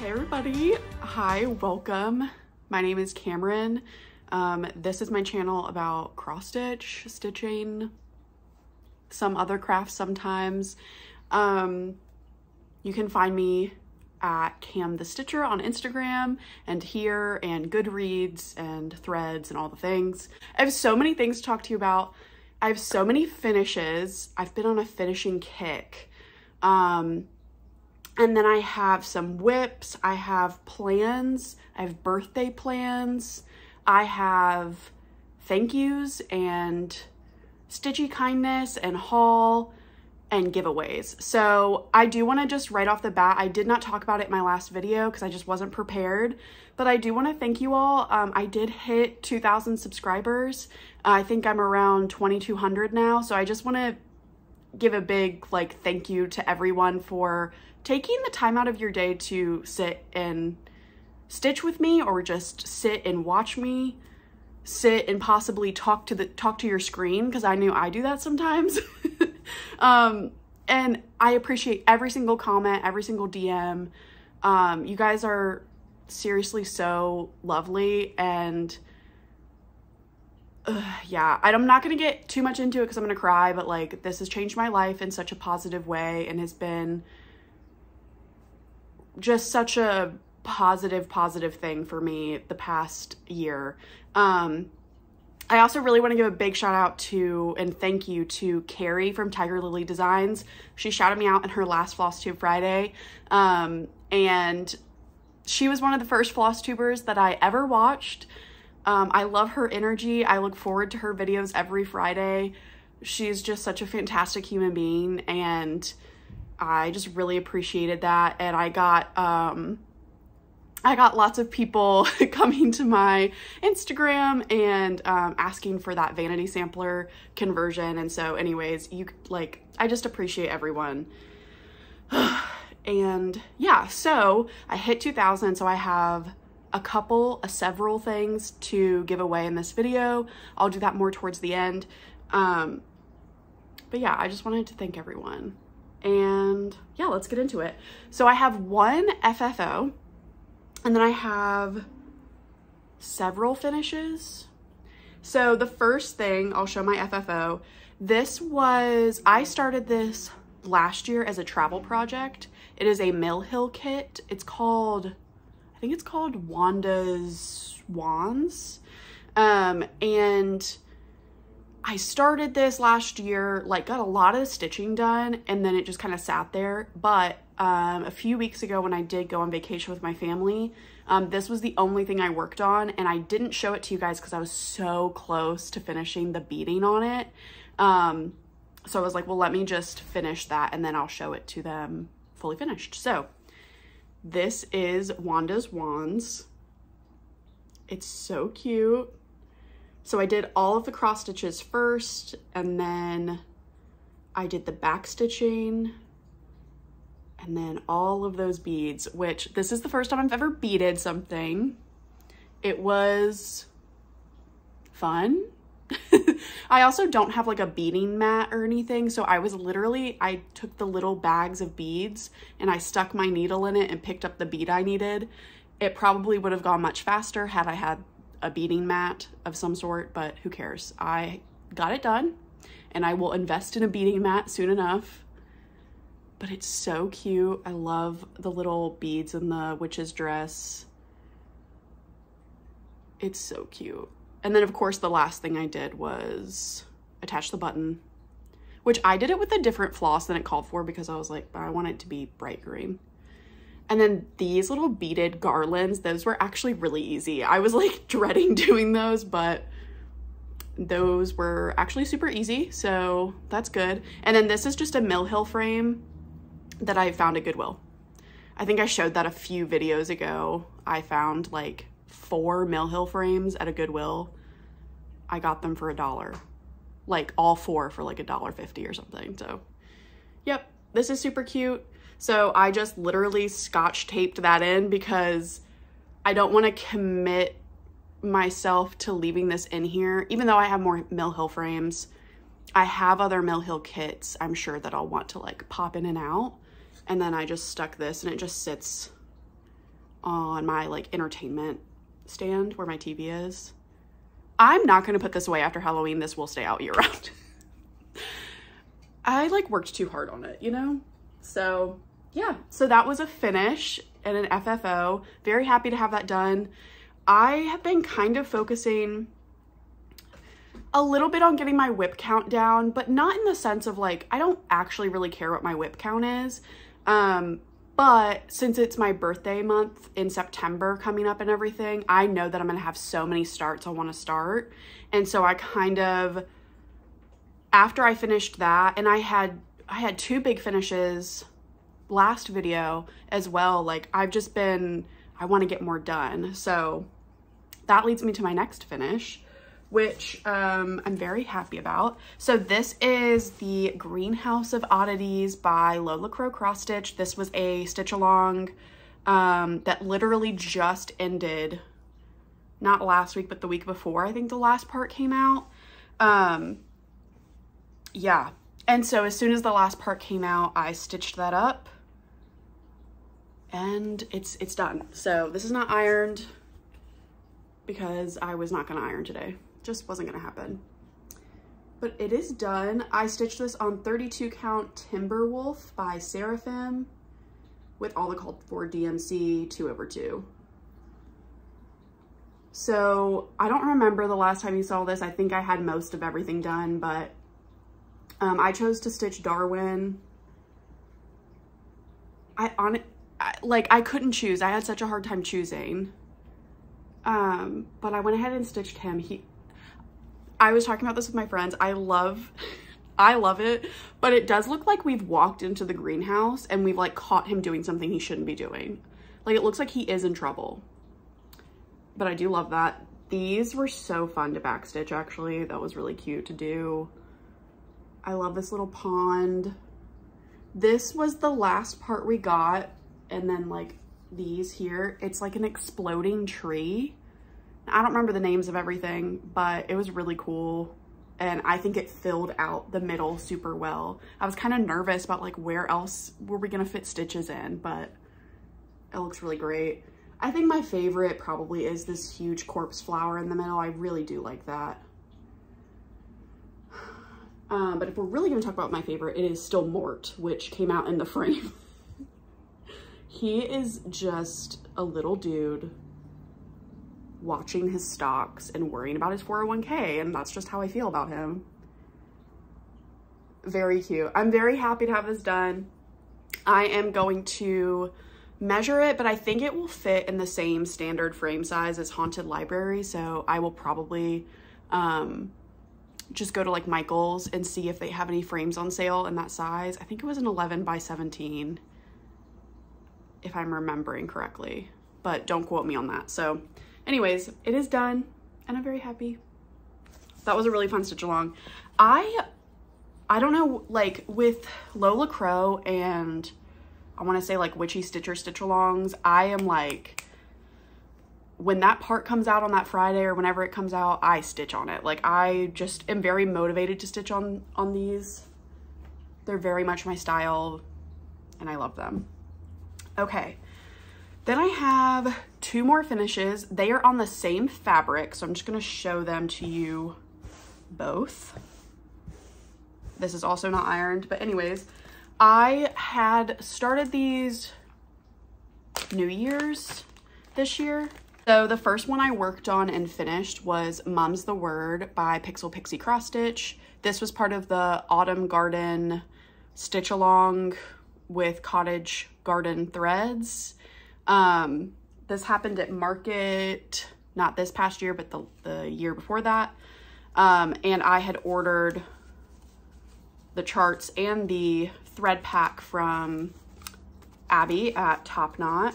Hey everybody, hi, welcome. My name is Cameron. This is my channel about cross stitch, stitching, some other crafts sometimes. You can find me at Cam the Stitcher on Instagram and here and Goodreads and Threads and all the things. I have so many things to talk to you about. I have so many finishes. I've been on a finishing kick. And then I have some whips, I have plans, I have birthday plans, I have thank yous and stitchy kindness and haul and giveaways. So I do want to just right off the bat, I did not talk about it in my last video because I just wasn't prepared, but I do want to thank you all. I did hit 2,000 subscribers. I think I'm around 2,200 now. So I just want to give a big thank you to everyone for taking the time out of your day to sit and stitch with me, or just sit and watch me, sit and possibly talk to your screen, because I know I do that sometimes. And I appreciate every single comment, every single DM. You guys are seriously so lovely, and yeah, I'm not gonna get too much into it because I'm gonna cry, but this has changed my life in such a positive way and has been just such a positive thing for me the past year. I also really want to give a big shout out to and thank you to Carrie from Tiger Lily Designs. She shouted me out in her last Flosstube Friday, and she was one of the first Flosstubers that I ever watched. I love her energy. I look forward to her videos every Friday. She's just such a fantastic human being, and I just really appreciated that. And I got lots of people coming to my Instagram and asking for that vanity sampler conversion. And so anyways, I just appreciate everyone. And yeah, so I hit 2,000, so I have several things to give away in this video. I'll do that more towards the end. But yeah, I just wanted to thank everyone. And yeah, let's get into it. So I have one FFO, and then I have several finishes. So the first thing, I'll show my FFO. I started this last year as a travel project. It is a Mill Hill kit. I think it's called Wanda's Wands. And I started this last year, got a lot of the stitching done, and then it just kind of sat there. But a few weeks ago when I did go on vacation with my family, this was the only thing I worked on, and I didn't show it to you guys because I was so close to finishing the beading on it. So I was like, well, let me just finish that and then I'll show it to them fully finished. So this is Wanda's Wands. It's so cute. So I did all of the cross stitches first, and then I did the back stitching, and then all of those beads, which this is the first time I've ever beaded something. It was fun. I also don't have a beading mat or anything, so I took the little bags of beads and I stuck my needle in it and picked up the bead I needed. It probably would have gone much faster had I had a beading mat of some sort, but who cares? I got it done, and I will invest in a beading mat soon enough. But it's so cute. I love the little beads in the witch's dress. It's so cute. And then of course the last thing I did was attach the button, which I did it with a different floss than it called for because I was like, I want it to be bright green. And then these little beaded garlands, those were actually really easy. I was dreading doing those, but those were actually super easy, so that's good. And then this is just a Mill Hill frame that I found at Goodwill. I think I showed that a few videos ago. I found 4 Mill Hill frames at a Goodwill. I got them for $1. All 4 for $1.50 or something. So yep, this is super cute. So I just literally scotch taped that in because I don't want to commit myself to leaving this in here. Even though I have more Mill Hill frames, I have other Mill Hill kits I'm sure that I'll want to pop in and out. And then I just stuck this, and it just sits on my like entertainment stand where my TV is. I'm not going to put this away after Halloween. This will stay out year round. I like worked too hard on it, you know? So yeah, so that was a finish and an FFO. Very happy to have that done. I have been kind of focusing a little bit on getting my whip count down, but not in the sense of like, I don't actually really care what my whip count is. But since it's my birthday month in September coming up and everything, I know that I'm going to have so many starts I want to start. And so I kind of, after I finished that, and I had 2 big finishes last video as well. Like I've just been, I want to get more done. So that leads me to my next finish, which I'm very happy about. So this is the Greenhouse of Oddities by Lola Crow Cross Stitch. This was a stitch along that literally just ended, not last week, but the week before I think the last part came out. Yeah, and so as soon as the last part came out, I stitched that up and it's done. So this is not ironed because I was not gonna iron today. Just wasn't gonna happen. But it is done. I stitched this on 32 count Timberwolf by Seraphim with all the called for DMC 2/2. So I don't remember the last time you saw this. I think I had most of everything done, but I chose to stitch Darwin. I couldn't choose. I had such a hard time choosing. But I went ahead and stitched him. I was talking about this with my friends. I love it, but it does look like we've walked into the greenhouse and we've like caught him doing something he shouldn't be doing. Like it looks like he is in trouble, but I do love that. These were so fun to backstitch actually. That was really cute to do. I love this little pond. This was the last part we got. And then like these here, it's like an exploding tree. I don't remember the names of everything, but it was really cool. And I think it filled out the middle super well. I was kind of nervous about like where else were we gonna fit stitches in, but it looks really great. I think my favorite probably is this huge corpse flower in the middle. I really do like that. But if we're really gonna talk about my favorite, it is still Mort, which came out in the frame. He is just a little dude watching his stocks and worrying about his 401k, and that's just how I feel about him. Very cute. I'm very happy to have this done. I am going to measure it, but I think it will fit in the same standard frame size as Haunted Library, so I will probably just go to like Michael's and see if they have any frames on sale in that size. I think it was an 11 by 17 if I'm remembering correctly, but don't quote me on that. So anyways, it is done and I'm very happy. That was a really fun stitch along. I don't know, like with Lola Crow and I want to say like Witchy Stitcher stitch alongs, I am like, when that part comes out on that Friday or whenever it comes out, I stitch on it. Like I just am very motivated to stitch on these. They're very much my style and I love them. Okay, then I have 2 more finishes. They are on the same fabric, so I'm just gonna show them to you both. This is also not ironed, but anyways, I had started these New Year's this year. So the first one I worked on and finished was Mum's the Word by Pixel Pixie Cross Stitch. This was part of the Autumn Garden stitch along with Cottage Garden threads. This happened at Market, not this past year, but the year before that. And I had ordered the charts and the thread pack from Abby at Top Knot.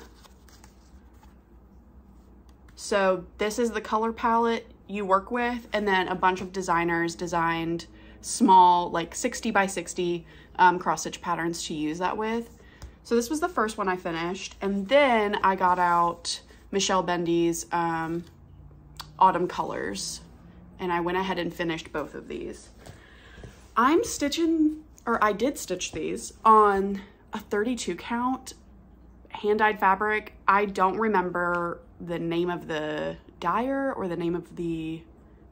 So this is the color palette you work with, and then a bunch of designers designed small, like 60 by 60 cross stitch patterns to use that with. So this was the first one I finished, and then I got out Michelle Bendy's Autumn Colors, and I went ahead and finished both of these. I'm stitching, or I did stitch these on a 32 count hand-dyed fabric. I don't remember the name of the dyer or the name of the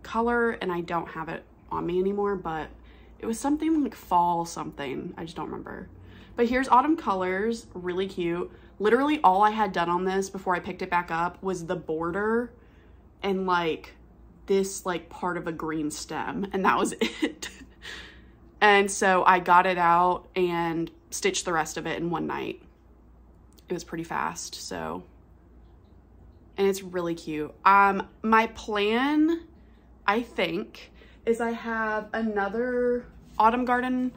color, and I don't have it on me anymore, but it was something like fall something. I just don't remember. But here's Autumn Colors, really cute. Literally all I had done on this before I picked it back up was the border and like this like part of a green stem, and that was it. And so I got it out and stitched the rest of it in one night. It was pretty fast, so, and it's really cute. My plan, I think, is I have another Autumn Garden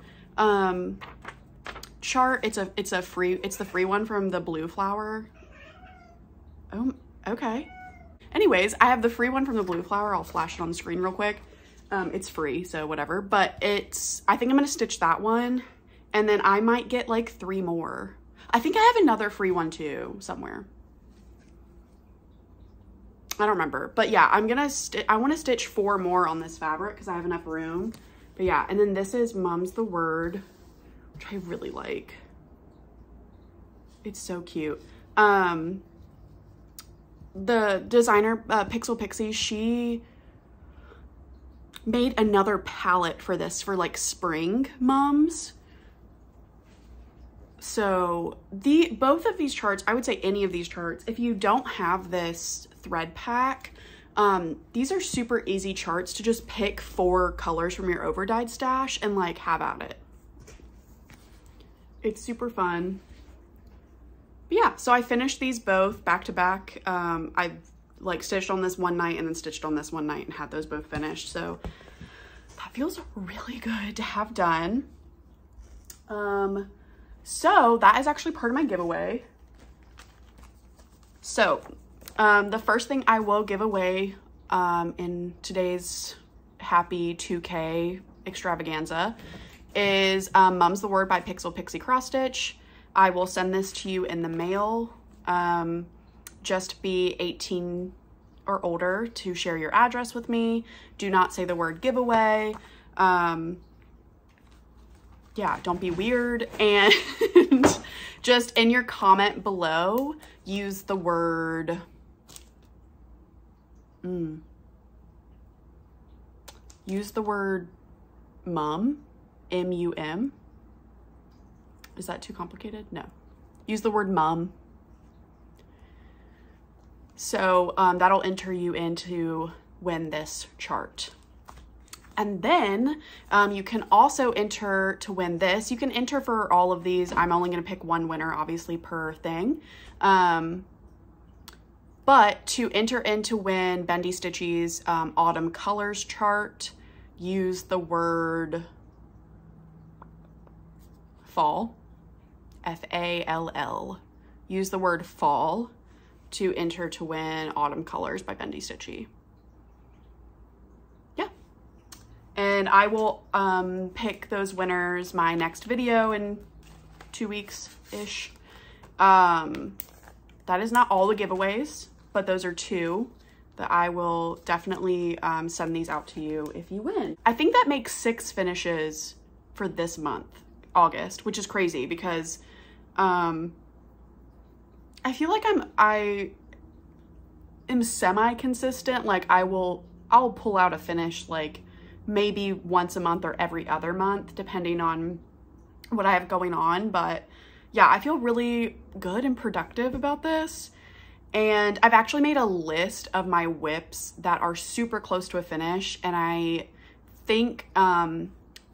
chart. It's the free one from the Blue Flower. Oh, okay. Anyways, I have the free one from the Blue Flower. I'll flash it on the screen real quick. It's free, so whatever. But I think I'm gonna stitch that one, and then I might get like 3 more. I think I have another free one too somewhere. I don't remember, but yeah, I want to stitch 4 more on this fabric because I have enough room. But yeah, and then this is Mum's the Word, which I really like. It's so cute. The designer, Pixel Pixie, she made another palette for this for like spring mums. So both of these charts, I would say any of these charts, if you don't have this thread pack, these are super easy charts to just pick 4 colors from your over dyed stash and like have at it. It's super fun. But yeah, so I finished these both back to back. I like stitched on this one night and then stitched on this one night and had those both finished. So that feels really good to have done. So that is actually part of my giveaway. So the first thing I will give away in today's happy 2K extravaganza is Mum's the Word by Pixel Pixie Cross Stitch. I will send this to you in the mail. Just be 18 or older to share your address with me. Do not say the word giveaway. Yeah, don't be weird, and just in your comment below, use the word, use the word mum, M-U-M. Is that too complicated? No. Use the word mum. So that'll enter you into win this chart. And then you can also enter to win this. You can enter for all of these. I'm only going to pick one winner, obviously, per thing. But to enter in to win Bendy Stitchy's Autumn Colors chart, use the word fall, F-A-L-L. Use the word fall to enter to win Autumn Colors by Bendy Stitchy. And I will pick those winners my next video in 2 weeks-ish. That is not all the giveaways, but those are 2 that I will definitely send these out to you if you win. I think that makes 6 finishes for this month, August, which is crazy because I feel like I am semi-consistent. Like I'll pull out a finish like maybe once a month or every other month, depending on what I have going on. But yeah, I feel really good and productive about this. And I've actually made a list of my whips that are super close to a finish. And I think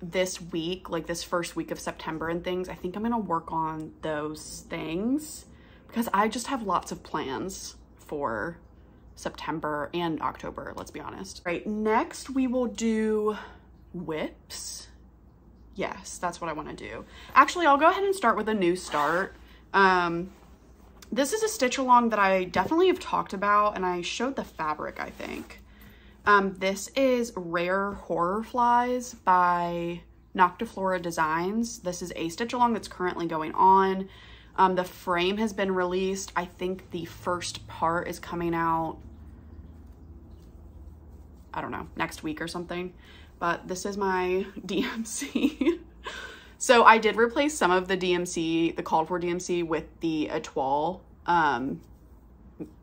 this week, like this first week of September and things, I think I'm gonna work on those things because I just have lots of plans for September and October, let's be honest. Right, next we will do whips. Yes, that's what I want to do. Actually, I'll go ahead and start with a new start. This is a stitch along that I definitely have talked about, and I showed the fabric, I think. This is Rare Horror Flies by Noctiflora Designs. This is a stitch along that's currently going on. The frame has been released. I think the first part is coming out, I don't know, next week or something. But this is my DMC. So I did replace some of the DMC, the called for DMC, with the Etoile,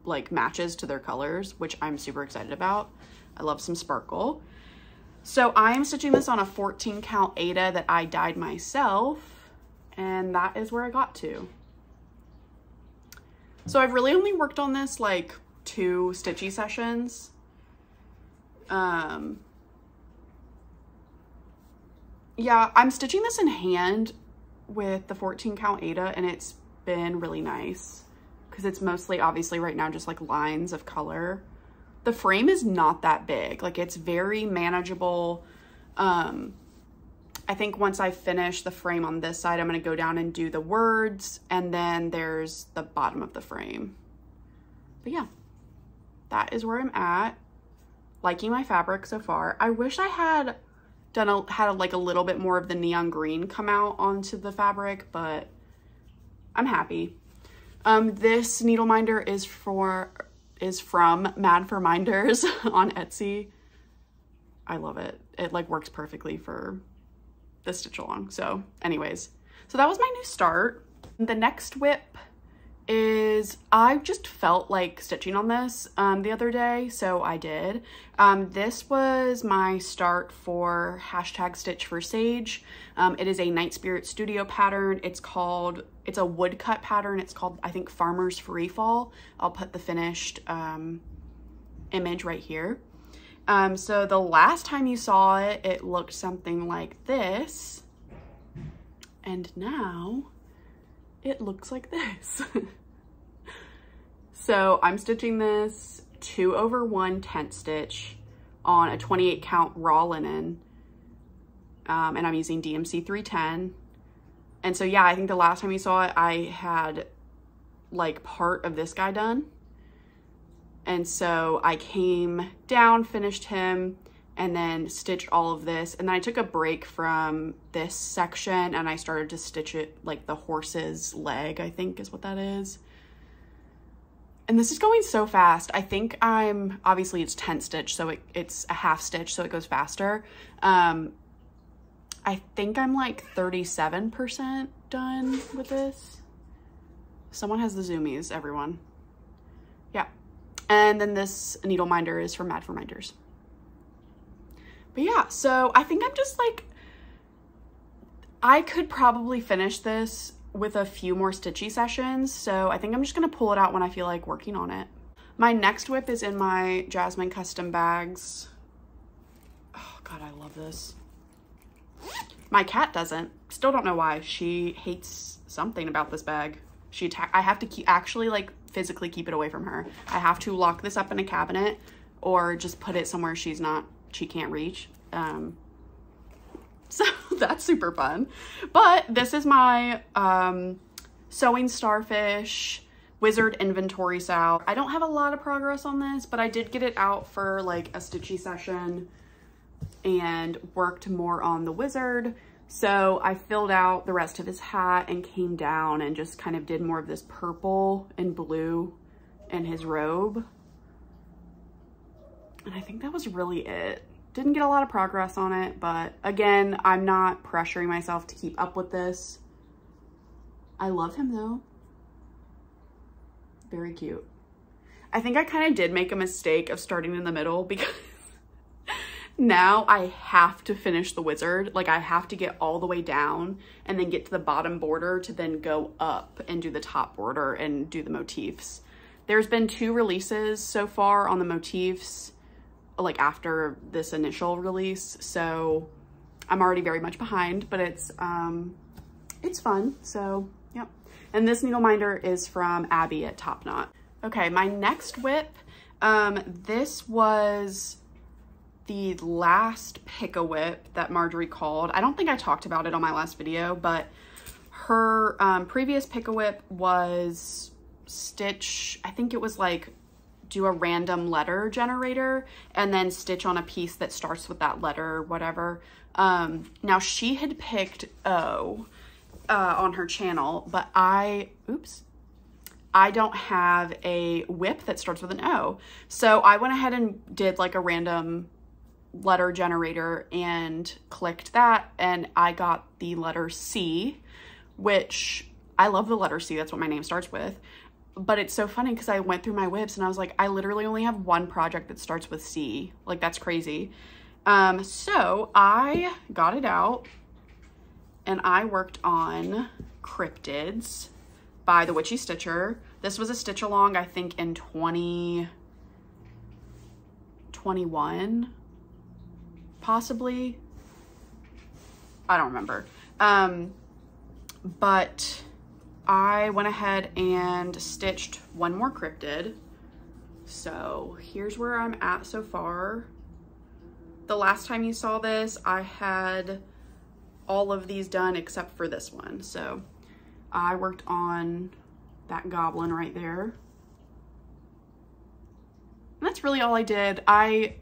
like matches to their colors, which I'm super excited about. I love some sparkle. So I am stitching this on a 14 count Aida that I dyed myself, and that is where I got to. So I've really only worked on this like 2 stitchy sessions. Yeah, I'm stitching this in hand with the 14 count Aida, and it's been really nice because it's mostly obviously right now just like lines of color. The frame is not that big, like it's very manageable. I think once I finish the frame on this side, I'm going to go down and do the words, and then there's the bottom of the frame. But yeah, that is where I'm at. Liking my fabric so far. I wish I had done like a little bit more of the neon green come out onto the fabric, but I'm happy. This needle minder is from Mad for Minders on Etsy. I love it. It like works perfectly for the stitch along. So anyways, so that was my new start. The next whip is, I just felt like stitching on this the other day, so I did. This was my start for #stitch for Sage. It is a Night Spirit Studio pattern. It's a woodcut pattern. It's called, I think, Farmer's Free Fall. I'll put the finished image right here. So the last time you saw it, it looked something like this, and now it looks like this. So I'm stitching this 2/1 tent stitch on a 28 count raw linen, and I'm using DMC 310. And so yeah, I think the last time you saw it, I had like part of this guy done. And so I came down, finished him, and then stitched all of this. And then I took a break from this section and I started to stitch it like the horse's leg, I think is what that is. And this is going so fast. I think obviously it's tent stitch, so it's a half stitch, so it goes faster. I think I'm like 37% done with this. Someone has the zoomies, everyone. Yeah. And then this needle minder is from Mad for Minders. But yeah, so I think I'm just like, I could probably finish this with a few more stitchy sessions. So I think I'm just gonna pull it out when I feel like working on it. My next whip is in my Jasmine custom bags. Oh God, I love this. My cat doesn't. Still don't know why. She hates something about this bag. I have to actually like physically keep it away from her. I have to lock this up in a cabinet or just put it somewhere she can't reach. So that's super fun. But this is my Sewing Starfish Wizard inventory sow. I don't have a lot of progress on this, but I did get it out for like a stitchy session and worked more on the wizard. So I filled out the rest of his hat and came down and just kind of did more of this purple and blue in his robe. And I think that was really it. Didn't get a lot of progress on it, but again, I'm not pressuring myself to keep up with this. I love him though. Very cute. I think I kind of did make a mistake of starting in the middle because now I have to finish the wizard. Like I have to get all the way down and then get to the bottom border to then go up and do the top border and do the motifs. There's been 2 releases so far on the motifs, like after this initial release, so I'm already very much behind, but it's fun. So yep. And this needle minder is from Abby at Top Knot. Okay, my next whip, this was the last pick-a-whip that Marjorie called. I don't think I talked about it on my last video, but her previous pick-a-whip was stitch, I think it was like do a random letter generator and then stitch on a piece that starts with that letter or whatever. Now she had picked O on her channel, but I don't have a whip that starts with an O. So I went ahead and did like a random letter generator and clicked that, and I got the letter C, which I love the letter C. That's what my name starts with. But it's so funny because I went through my whips and I was like, I literally only have one project that starts with C. Like, that's crazy. So I got it out and I worked on Cryptids by the Witchy Stitcher. This was a stitch along, I think in 2021, possibly. I don't remember. But I went ahead and stitched one more cryptid. So here's where I'm at so far. The last time you saw this, I had all of these done except for this one. So I worked on that goblin right there. And that's really all I did.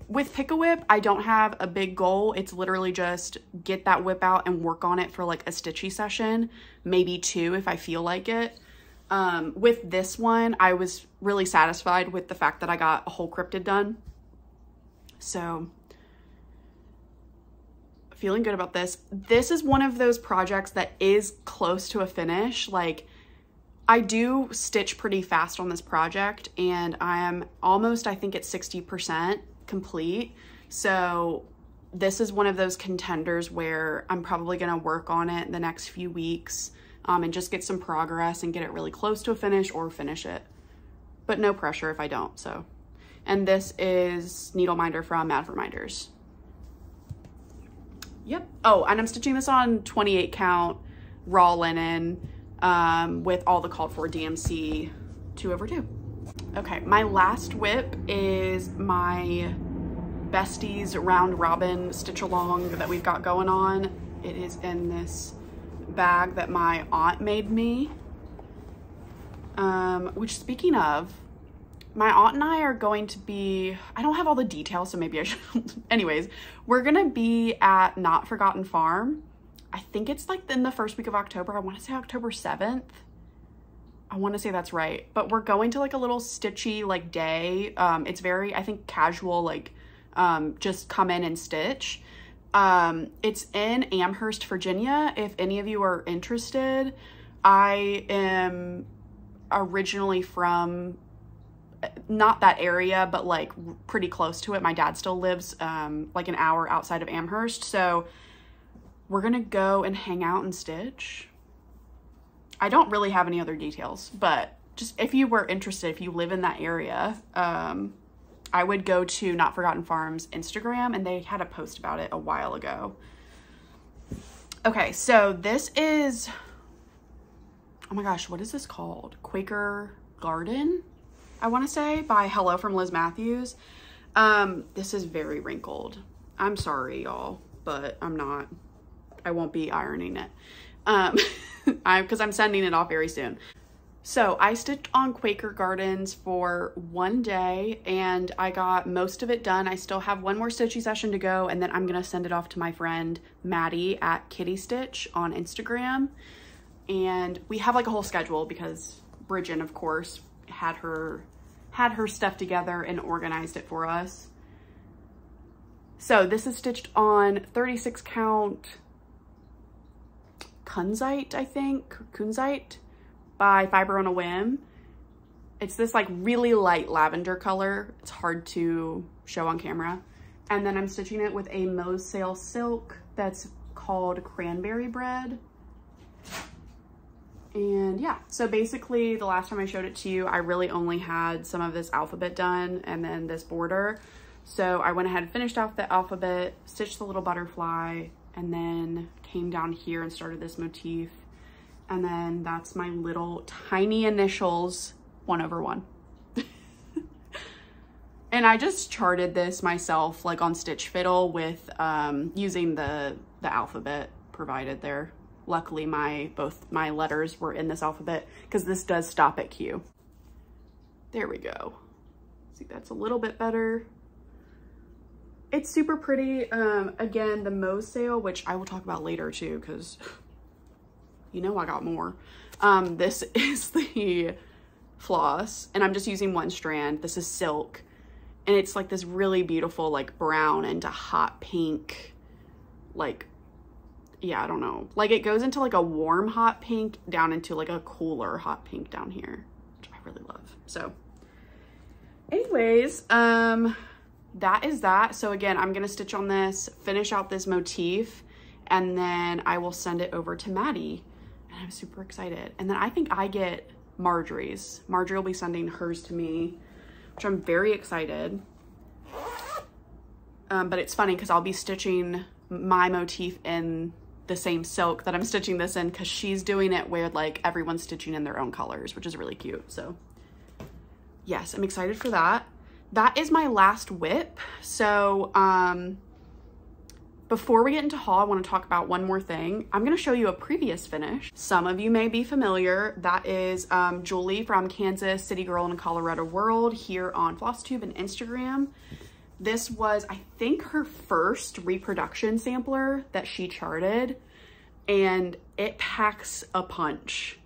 With Pick-a-Whip, I don't have a big goal. It's literally just get that whip out and work on it for like a stitchy session, maybe 2 if I feel like it. With this one, I was really satisfied with the fact that I got a whole cryptid done. So feeling good about this. This is one of those projects that is close to a finish. Like, I do stitch pretty fast on this project and I am almost, I think it's 60% complete. So this is one of those contenders where I'm probably going to work on it the next few weeks and just get some progress and get it really close to a finish or finish it. But no pressure if I don't, so. And this is Needle Minder from Mad for Minders. Yep. Oh, and I'm stitching this on 28 count raw linen with all the called for DMC 2/2. Okay, my last whip is my Besties Round Robin stitch along that we've got going on. It is in this bag that my aunt made me. Which, speaking of, my aunt and I are going to be, I don't have all the details, so maybe I should. Anyways, we're gonna be at Not Forgotten Farm. I think it's like in the first week of October. I want to say October 7th. I want to say that's right. But we're going to like a little stitchy like day. It's very, I think, casual, like just come in and stitch. It's in Amherst, Virginia. If any of you are interested, I am originally from not that area, but like pretty close to it. My dad still lives like an hour outside of Amherst. So we're gonna go and hang out and stitch. I don't really have any other details, but just if you were interested, if you live in that area, I would go to Not Forgotten Farm's Instagram and they had a post about it a while ago. Okay, so this is, oh my gosh, what is this called? Quaker Garden, I wanna say, by Hello from Liz Matthews. This is very wrinkled. I'm sorry, y'all, but I won't be ironing it because I'm sending it off very soon. So I stitched on Quaker Gardens for one day and I got most of it done. I still have one more stitchy session to go and then I'm gonna send it off to my friend Maddie at Kitty Stitch on Instagram. And we have like a whole schedule because Bridget, of course, had her stuff together and organized it for us. So this is stitched on 36 count Kunzite, I think, Kunzite by Fiber on a Whim. It's this like really light lavender color. It's hard to show on camera. And then I'm stitching it with a Mose Sail silk that's called Cranberry Bread. And yeah, so basically the last time I showed it to you, I really only had some of this alphabet done and then this border. So I went ahead and finished off the alphabet, stitched the little butterfly, and then came down here and started this motif. And then that's my little tiny initials 1/1. And I just charted this myself like on Stitch Fiddle with using the alphabet provided there. Luckily both my letters were in this alphabet because this does stop at Q. There we go. See, that's a little bit better. It's super pretty. Again, the Mose Sail, which I will talk about later too, because you know I got more. This is the floss, and I'm just using one strand. This is silk, And it's like this really beautiful, like brown into hot pink, like, yeah, I don't know. Like it goes into like a warm hot pink down into like a cooler hot pink down here, which I really love. So anyways, that is that. So again, I'm going to stitch on this, finish out this motif, and then I will send it over to Maddie. And I'm super excited. And then I think I get Marjorie's. Marjorie will be sending hers to me, which I'm very excited. But it's funny because I'll be stitching my motif in the same silk that I'm stitching this in, because she's doing it where like everyone's stitching in their own colors, which is really cute. So yes, I'm excited for that. That is my last whip. So before we get into haul, I want to talk about one more thing. I'm going to show you a previous finish. Some of you may be familiar. That is Julie from Kansas City Girl in Colorado World here on Flosstube and Instagram. This was, I think, her first reproduction sampler that she charted, and it packs a punch.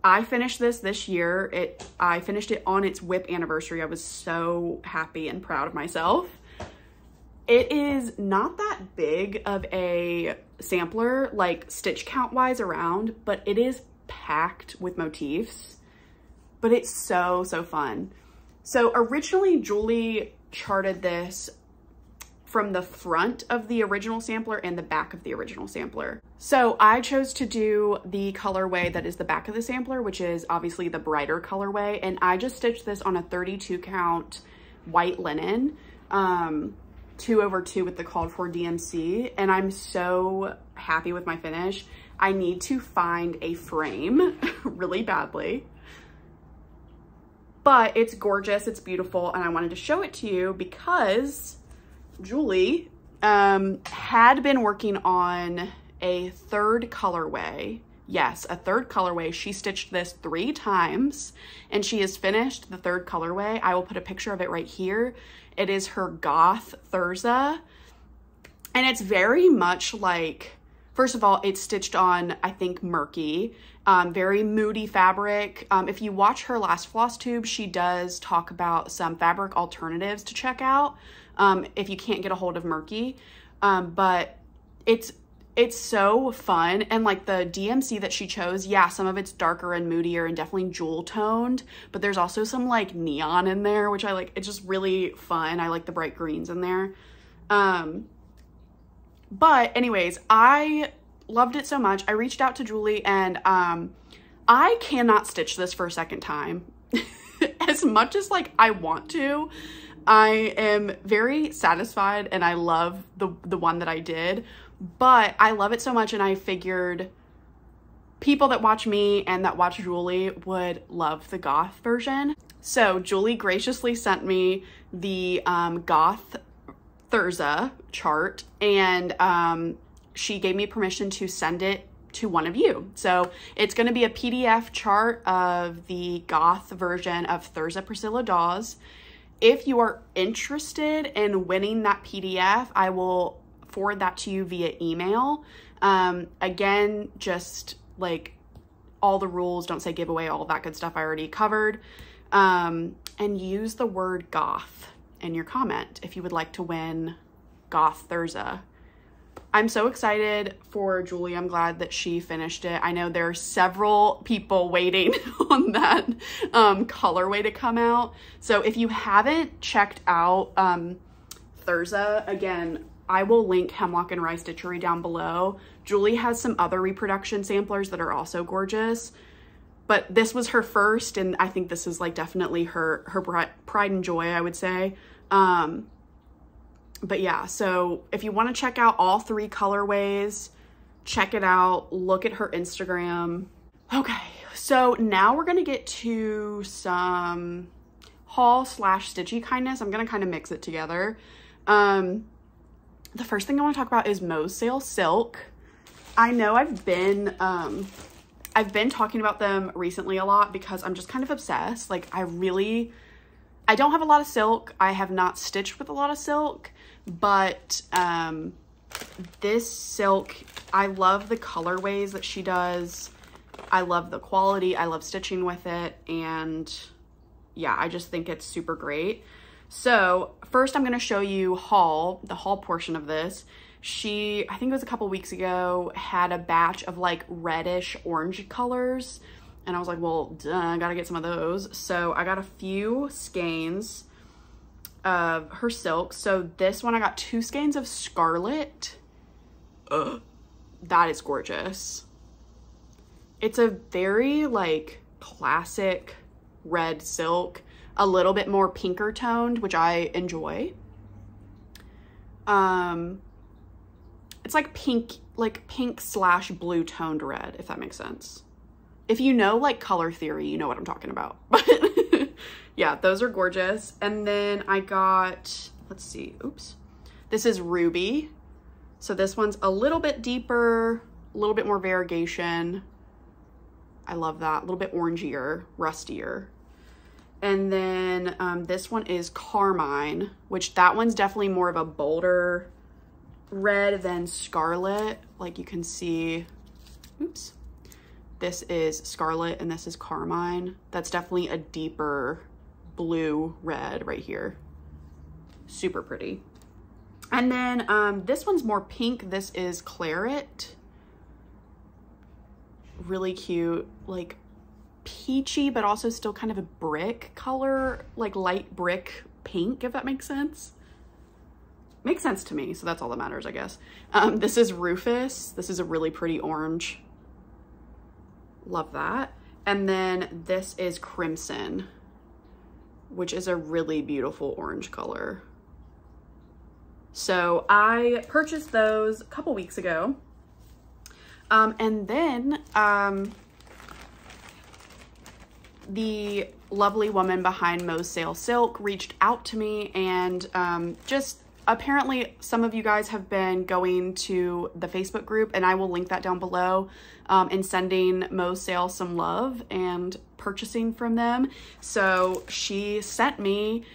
I finished this year. I finished it on its whip anniversary. I was so happy and proud of myself. It is not that big of a sampler, like stitch count wise around, but it is packed with motifs, but it's so, so fun. So originally Julie charted this from the front of the original sampler and the back of the original sampler. So I chose to do the colorway that is the back of the sampler, which is obviously the brighter colorway. And I just stitched this on a 32 count white linen, 2/2 with the called for DMC. And I'm so happy with my finish. I need to find a frame really badly. But it's gorgeous, it's beautiful, and I wanted to show it to you because Julie had been working on a third colorway. Yes, a third colorway. She stitched this 3 times and she has finished the third colorway. I will put a picture of it right here. It is her Goth Thurza, and it's very much like, first of all, it's stitched on, I think, murky, very moody fabric. If you watch her last Flosstube, she does talk about some fabric alternatives to check out if you can't get a hold of murky. But it's so fun. And like the DMC that she chose, yeah, some of it's darker and moodier and definitely jewel toned, but there's also some like neon in there, which I like. It's just really fun. I like the bright greens in there. But anyways, I loved it so much. I reached out to Julie and I cannot stitch this for a second time. As much as like I want to, I am very satisfied and I love the one that I did, but I love it so much and I figured people that watch me and that watch Julie would love the Goth version. So Julie graciously sent me the Goth Thurza chart, and she gave me permission to send it to one of you. So it's going to be a PDF chart of the Goth version of Thurza Priscilla Dawes. If you are interested in winning that PDF, I will forward that to you via email. Again, just like all the rules, don't say giveaway, all that good stuff I already covered. And use the word goth in your comment if you would like to win Goth Thurza. I'm so excited for Julie. I'm glad that she finished it. I know there are several people waiting on that colorway to come out. So if you haven't checked out Thurza, again, I will link Hemlock and Rye Stitchery down below. Julie has some other reproduction samplers that are also gorgeous, but this was her first, and I think this is like definitely her pride and joy, I would say. But yeah, so if you want to check out all 3 colorways, check it out, look at her Instagram. Okay, so now we're gonna get to some haul / stitchy kindness. I'm gonna kind of mix it together. The first thing I want to talk about is Mo's Sale Silk. I know I've been talking about them recently a lot because I'm just kind of obsessed. Like I don't have a lot of silk. I have not stitched with a lot of silk, but this silk, I love the colorways that she does. I love the quality. I love stitching with it. And yeah, I just think it's super great. So first I'm gonna show you the haul portion of this. She, I think it was a couple weeks ago, had a batch of like reddish orange colors. And I was like, well, duh, I gotta get some of those. So I got a few skeins of her silk. So this one, I got 2 skeins of scarlet. Ugh, that is gorgeous. It's a very like classic red silk, a little bit more pinker toned, which I enjoy. It's like pink slash blue toned red, if that makes sense. If you know like color theory, you know what I'm talking about. But yeah, those are gorgeous. And then I got, let's see, oops. This is Ruby. So this one's a little bit deeper, a little bit more variegation. I love that, a little bit orangier, rustier. And then this one is Carmine, which that one's definitely more of a bolder red than Scarlet. Like you can see, oops. This is Scarlet and this is Carmine. That's definitely a deeper blue red right here. Super pretty. And then this one's more pink. This is Claret. Really cute, like peachy, but also still kind of a brick color, like light brick pink, if that makes sense. Makes sense to me, so that's all that matters, I guess. This is Rufus. This is a really pretty orange. Love that. And then this is Crimson, which is a really beautiful orange color. So I purchased those a couple weeks ago. And then the lovely woman behind Mo's Sale Silk reached out to me and just apparently some of you guys have been going to the Facebook group, and I will link that down below, and sending Mo's Sale some love and purchasing from them. So she sent me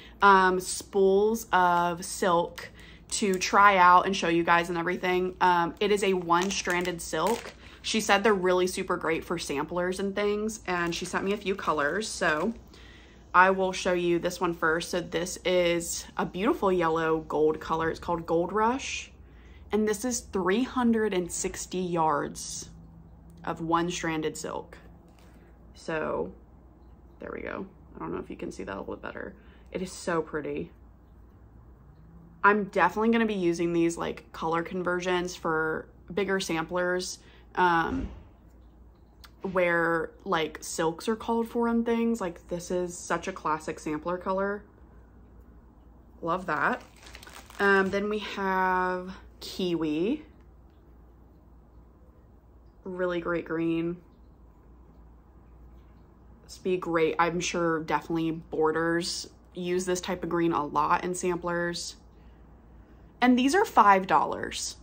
spools of silk to try out and show you guys and everything. It is a 1-stranded silk. She said they're really super great for samplers and things, and she sent me a few colors. So I will show you this one first. So this is a beautiful yellow gold color. It's called Gold Rush. And this is 360 yards of 1-stranded silk. So there we go. I don't know if you can see that a little bit better. It is so pretty. I'm definitely going to be using these like color conversions for bigger samplers, where like silks are called for and things. Like this is such a classic sampler color. Love that. Then we have Kiwi. Really great green. This would be great. I'm sure definitely borders use this type of green a lot in samplers. And these are $5.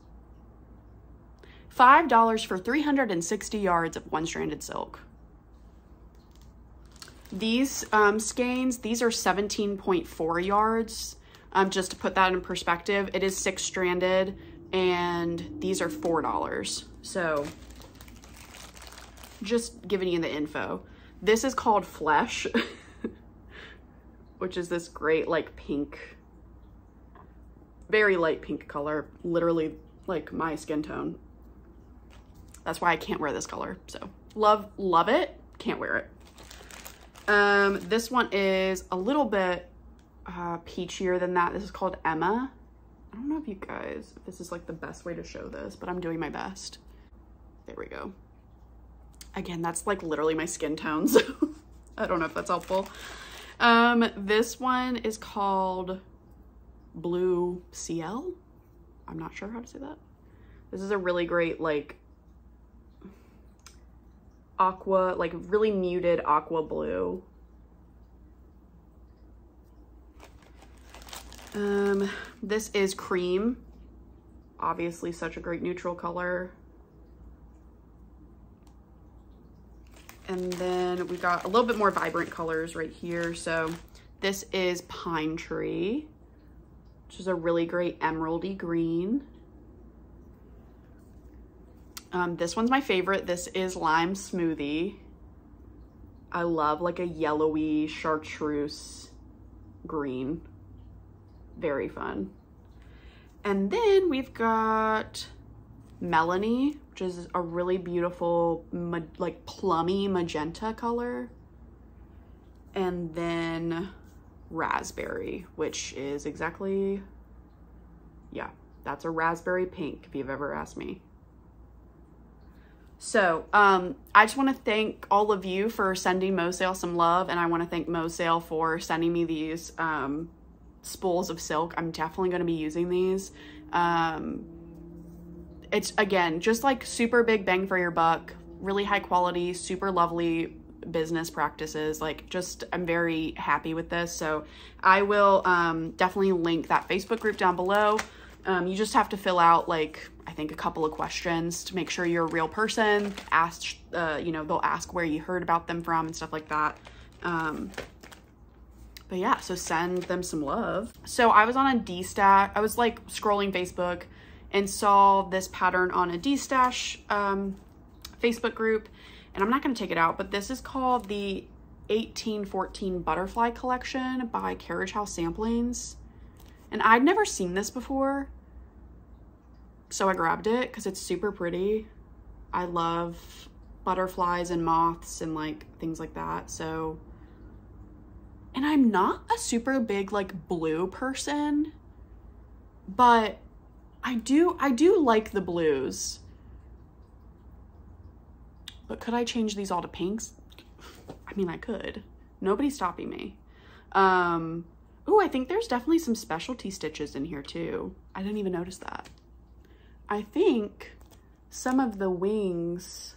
$5 for 360 yards of 1-stranded silk. These skeins, these are 17.4 yards. Just to put that in perspective, it is 6-stranded and these are $4. So just giving you the info. This is called Flesh, which is this great like pink, very light pink color, literally like my skin tone. That's why I can't wear this color. So love it, can't wear it. This one is a little bit peachier than that. This is called Emma. I don't know if you guys, if this is like the best way to show this, but I'm doing my best. There we go. Again, that's like literally my skin tone, so I don't know if that's helpful. This one is called Blue CL. I'm not sure how to say that. This is a really great like aqua, like really muted aqua blue. This is Cream. Obviously such a great neutral color. And then we got a little bit more vibrant colors right here. So this is Pine Tree, which is a really great emeraldy green. This one's my favorite. This is Lime Smoothie. I love like a yellowy chartreuse green. very fun. And then we've got Melanie, which is a really beautiful, like plummy magenta color. And then Raspberry, which is exactly, yeah, that's a raspberry pink if you've ever asked me. So I just want to thank all of you for sending Mosale some love, and I want to thank Mosale for sending me these spools of silk. I'm definitely going to be using these. It's, again, just like super big bang for your buck, really high quality, super lovely business practices. Like, just, I'm very happy with this. So I will definitely link that Facebook group down below. You just have to fill out, like, I think a couple of questions to make sure you're a real person. Ask, you know, they'll ask where you heard about them from and stuff like that. But yeah, so send them some love. So I was on a D-Stash. I was like scrolling Facebook and saw this pattern on a D-Stash Facebook group. And I'm not going to take it out, but this is called the 1814 Butterfly Collection by Carriage House Samplings. And I'd never seen this before, so I grabbed it because it's super pretty. I love butterflies and moths and like things like that. So, and I'm not a super big like blue person, but I do like the blues. But could I change these all to pinks? I mean, I could. Nobody's stopping me. Ooh, I think there's definitely some specialty stitches in here too. I didn't even notice that. I think some of the wings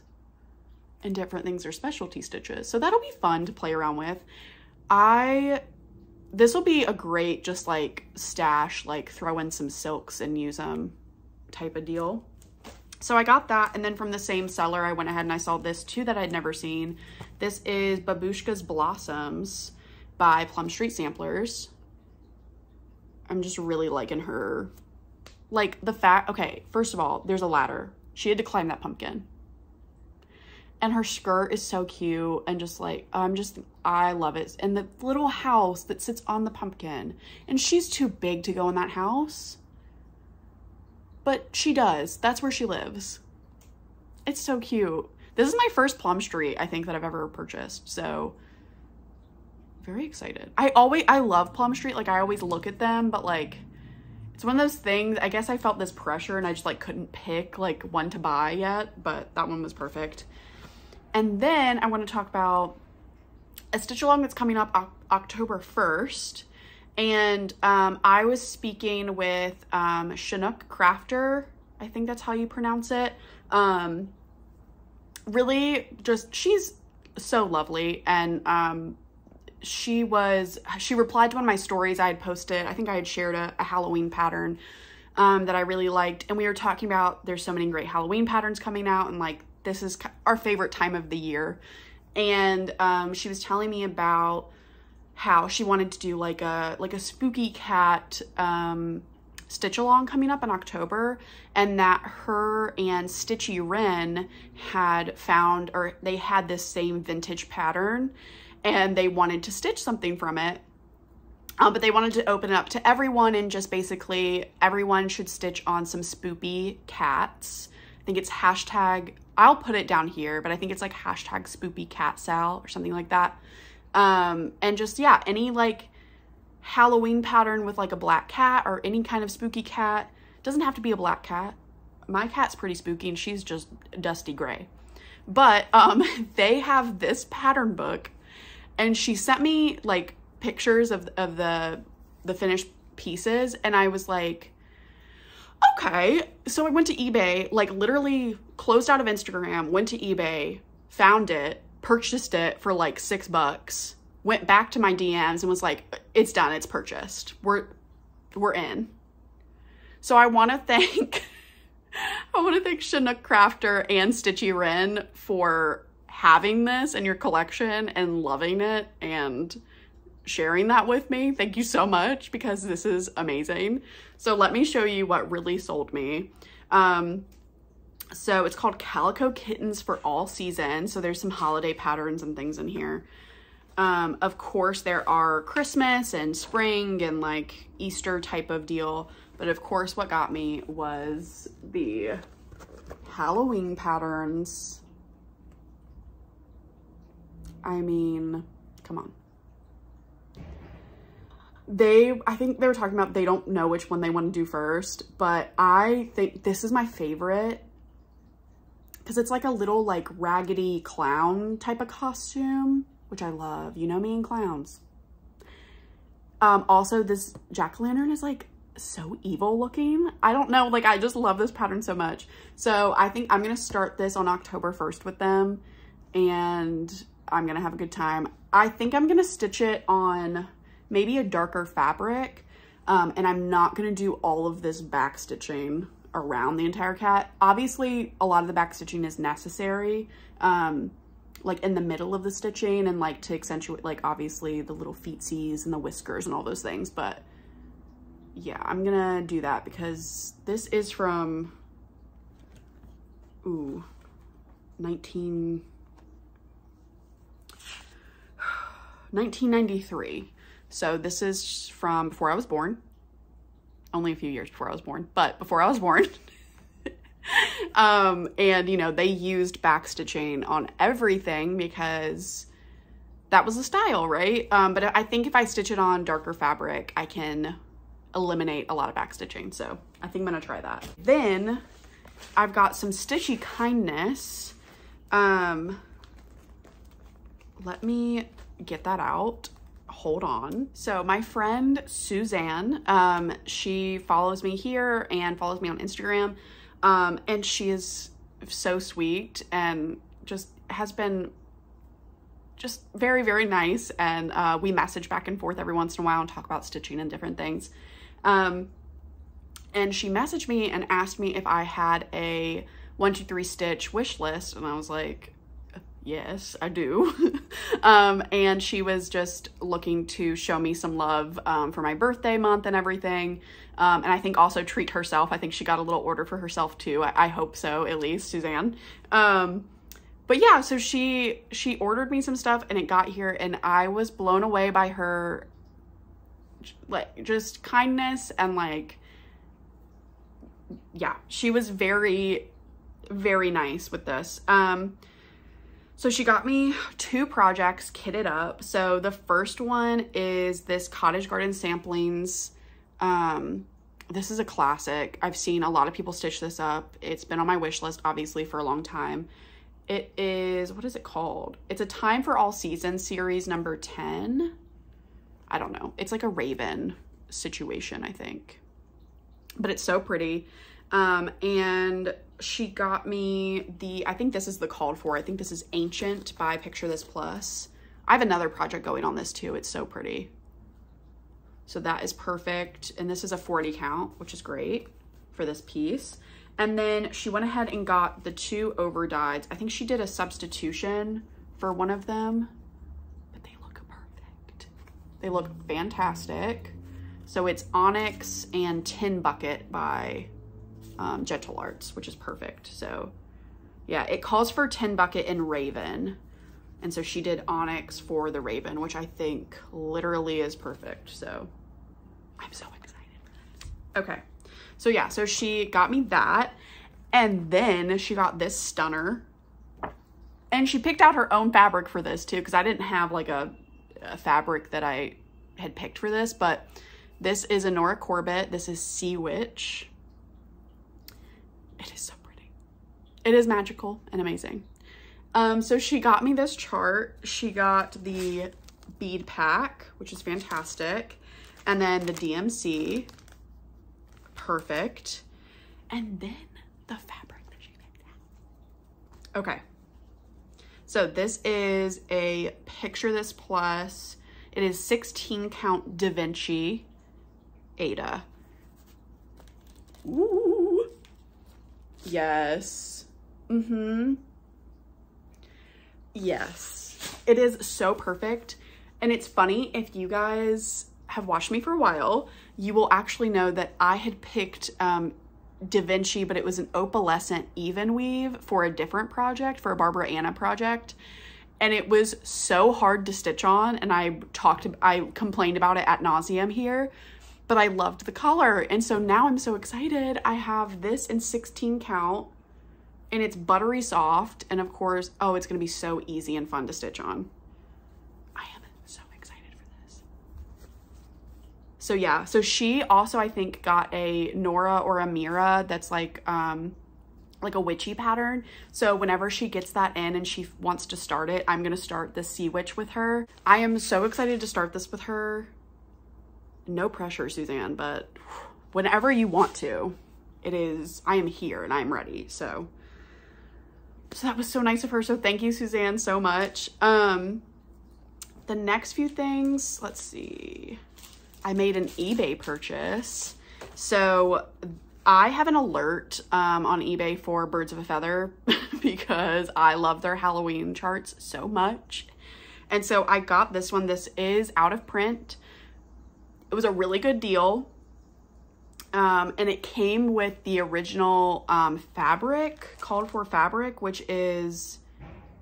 and different things are specialty stitches. So that'll be fun to play around with. This will be a great just like stash, like throw in some silks and use them type of deal. So I got that, and then from the same seller, I went ahead and I saw this too that I'd never seen. This is Babushka's Blossoms by Plum Street Samplers. I'm just really liking her. Like the fact, okay, first of all, there's a ladder. She had to climb that pumpkin. And her skirt is so cute, and just like, I love it. And the little house that sits on the pumpkin, and she's too big to go in that house. But she does. That's where she lives. It's so cute. This is my first Plum Street, I think, that I've ever purchased. So, very excited. I love Plum Street. Like, I always look at them, but like, it's one of those things, I guess I felt this pressure and I just like couldn't pick like one to buy yet, but that one was perfect. And then I want to talk about a stitch along that's coming up October 1st. And I was speaking with Chinook Crafter, I think that's how you pronounce it. Really just, she's so lovely. And she replied to one of my stories I had posted. I think I had shared a Halloween pattern that I really liked. And we were talking about, there's so many great Halloween patterns coming out, and like, this is our favorite time of the year. And she was telling me about how she wanted to do like a spooky cat stitch along coming up in October, and that her and Stitchy Wren had found, or they had this same vintage pattern, and they wanted to stitch something from it, but they wanted to open it up to everyone, and just basically everyone should stitch on some spoopy cats. I think it's hashtag, I'll put it down here, but I think it's like hashtag spoopy cat sal or something like that. And just, yeah, any like Halloween pattern with like a black cat or any kind of spooky cat. Doesn't have to be a black cat. My cat's pretty spooky and she's just dusty gray. But they have this pattern book, and she sent me like pictures of the finished pieces, and I was like, okay. So I went to eBay, like literally closed out of Instagram, went to eBay, found it, purchased it for like $6, went back to my DMs and was like, it's done, it's purchased. We're in. So I want to thank Chinook Crafter and Stitchy Wren for having this in your collection and loving it and sharing that with me. Thank you so much, because this is amazing. So let me show you what really sold me. So it's called Calico Kittens for All Season. So there's some holiday patterns and things in here. Of course, there are Christmas and spring and like Easter type of deal. But of course, what got me was the Halloween patterns. I mean, come on. I think they were talking about they don't know which one they want to do first, but I think this is my favorite because it's like a little like raggedy clown type of costume, which I love. You know me and clowns. Also, this jack-o'-lantern is like so evil looking. I don't know, like I just love this pattern so much. So I think I'm gonna start this on October 1st with them, and I'm gonna have a good time. I think I'm gonna stitch it on maybe a darker fabric, and I'm not gonna do all of this back stitching around the entire cat. Obviously, a lot of the back stitching is necessary, like in the middle of the stitching and like to accentuate like obviously the little feetsies and the whiskers and all those things. But yeah, I'm gonna do that because this is from, 1993. So this is from before I was born. Only a few years before I was born, but before I was born. And you know, they used back stitching on everything because that was the style, right? But I think if I stitch it on darker fabric, I can eliminate a lot of back stitching. So I think I'm gonna try that. Then I've got some Stitchy Kindness. Let me get that out. Hold on. So my friend Suzanne, she follows me here and follows me on Instagram. And she is so sweet and just has been just very, very nice. And we message back and forth every once in a while and talk about stitching and different things. And she messaged me and asked me if I had a 1, 2, 3 stitch wish list. And I was like, yes, I do. And she was just looking to show me some love for my birthday month and everything. And I think also treat herself. I think she got a little order for herself too. I hope so, at least, Suzanne. But yeah, so she ordered me some stuff and it got here and I was blown away by her, like, just kindness and like, yeah, she was very, very nice with this. So she got me 2 projects kitted up. So the first one is this Cottage Garden Samplings. This is a classic. I've seen a lot of people stitch this up. It's been on my wish list, obviously, for a long time. It is, what is it called? It's a Time for All Seasons series number 10. I don't know. It's like a raven situation, I think. But it's so pretty. And she got me I think this is the called for. I think this is Ancient by Picture This Plus. I have another project going on this too. It's so pretty. So that is perfect. And this is a 40 count, which is great for this piece. And then she went ahead and got the 2 over dyes. I think she did a substitution for one of them, but they look perfect. They look fantastic. So it's Onyx and Tin Bucket by Gentle Arts, which is perfect. So yeah, it calls for Tin Bucket and Raven. And so she did Onyx for the Raven, which I think literally is perfect. So I'm so excited for this. Okay. So yeah, so she got me that. And then she got this stunner. And she picked out her own fabric for this too, because I didn't have like a fabric that I had picked for this. But this is a Nora Corbett. This is Sea Witch. It is so pretty. It is magical and amazing. So she got me this chart. She got the bead pack, which is fantastic. And then the DMC, perfect. And then the fabric that she picked out. Okay. So this is a Picture This Plus. It is 16 count Da Vinci Ada. Ooh. Yes. Yes. It is so perfect. And it's funny, if you guys have watched me for a while, you will actually know that I had picked Da Vinci, but it was an opalescent even weave for a different project, for a Barbara Anna project. and it was so hard to stitch on, and I complained about it ad nauseum here, but I loved the color. And so now I'm so excited. I have this in 16 count, and it's buttery soft, and of course, oh, it's gonna be so easy and fun to stitch on. I am so excited for this. So yeah, so she also, I think, got a Nora or a Mira that's like a witchy pattern. So whenever she gets that in and she wants to start it, I'm gonna start the Sea Witch with her. I am so excited to start this with her. No pressure, Suzanne, but whenever you want to, I am here and I'm ready. So that was so nice of her. So thank you, Suzanne, so much. The next few things, let's see. I made an eBay purchase. So I have an alert on eBay for Birds of a Feather because I love their Halloween charts so much. And so I got this one. This is out of print. It was a really good deal. And it came with the original fabric, called for fabric, which is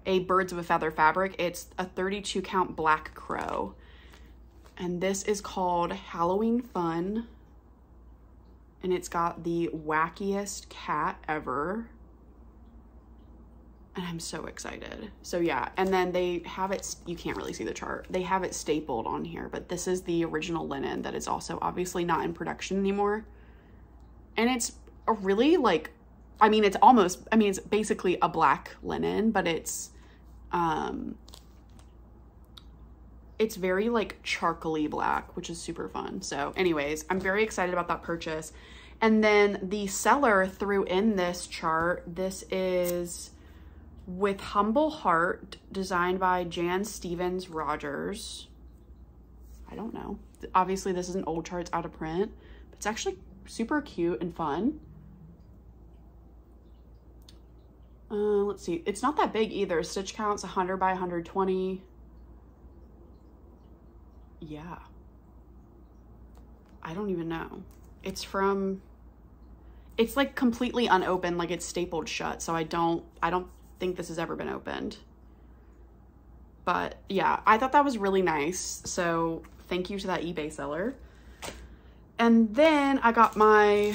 a Birds of a Feather fabric. It's a 32 count black crow. And this is called Halloween Fun. And it's got the wackiest cat ever. And I'm so excited. So yeah, and then they have it, you can't really see the chart. They have it stapled on here, but this is the original linen that is also obviously not in production anymore. And it's a really like, I mean, it's basically a black linen, but it's very like charcoaly black, which is super fun. So anyways, I'm very excited about that purchase. And then the seller threw in this chart. This is With Humble Heart, designed by Jan Stevens Rogers. I don't know. Obviously this is an old chart, it's out of print, but it's actually super cute and fun. Let's see, it's not that big either. Stitch count's 100 by 120. Yeah. I don't even know. It's like completely unopened, like it's stapled shut. So I don't think this has ever been opened. But yeah, I thought that was really nice. So thank you to that eBay seller. And then I got my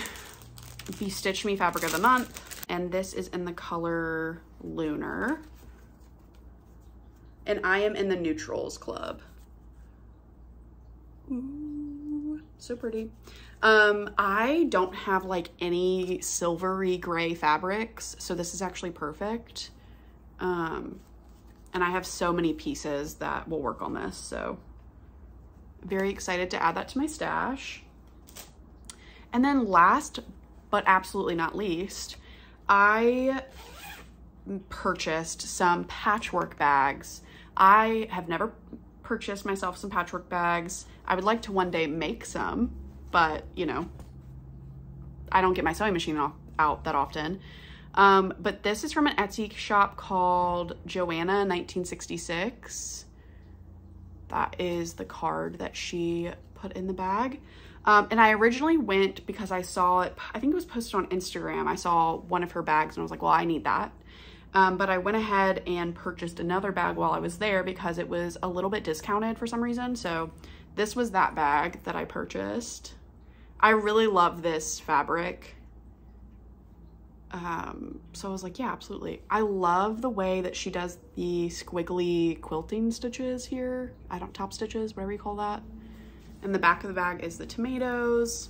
Be Stitch Me Fabric of the Month. And this is in the color Lunar. And I am in the Neutrals Club. Ooh, so pretty. I don't have like any silvery gray fabrics, so this is actually perfect. And I have so many pieces that will work on this, so very excited to add that to my stash. And then last but absolutely not least, I purchased some patchwork bags. I have never purchased myself some patchwork bags. I would like to one day make some, but you know, I don't get my sewing machine out that often. But this is from an Etsy shop called Joanna 1966. That is the card that she put in the bag. And I originally went because I saw it, I think it was posted on Instagram. I saw one of her bags and I was like, well, I need that. But I went ahead and purchased another bag while I was there because it was a little bit discounted for some reason. So this was that bag that I purchased. I really love this fabric. So I was like, yeah, absolutely. I love the way that she does the squiggly quilting stitches here. Top stitches, whatever you call that. And the back of the bag is the tomatoes.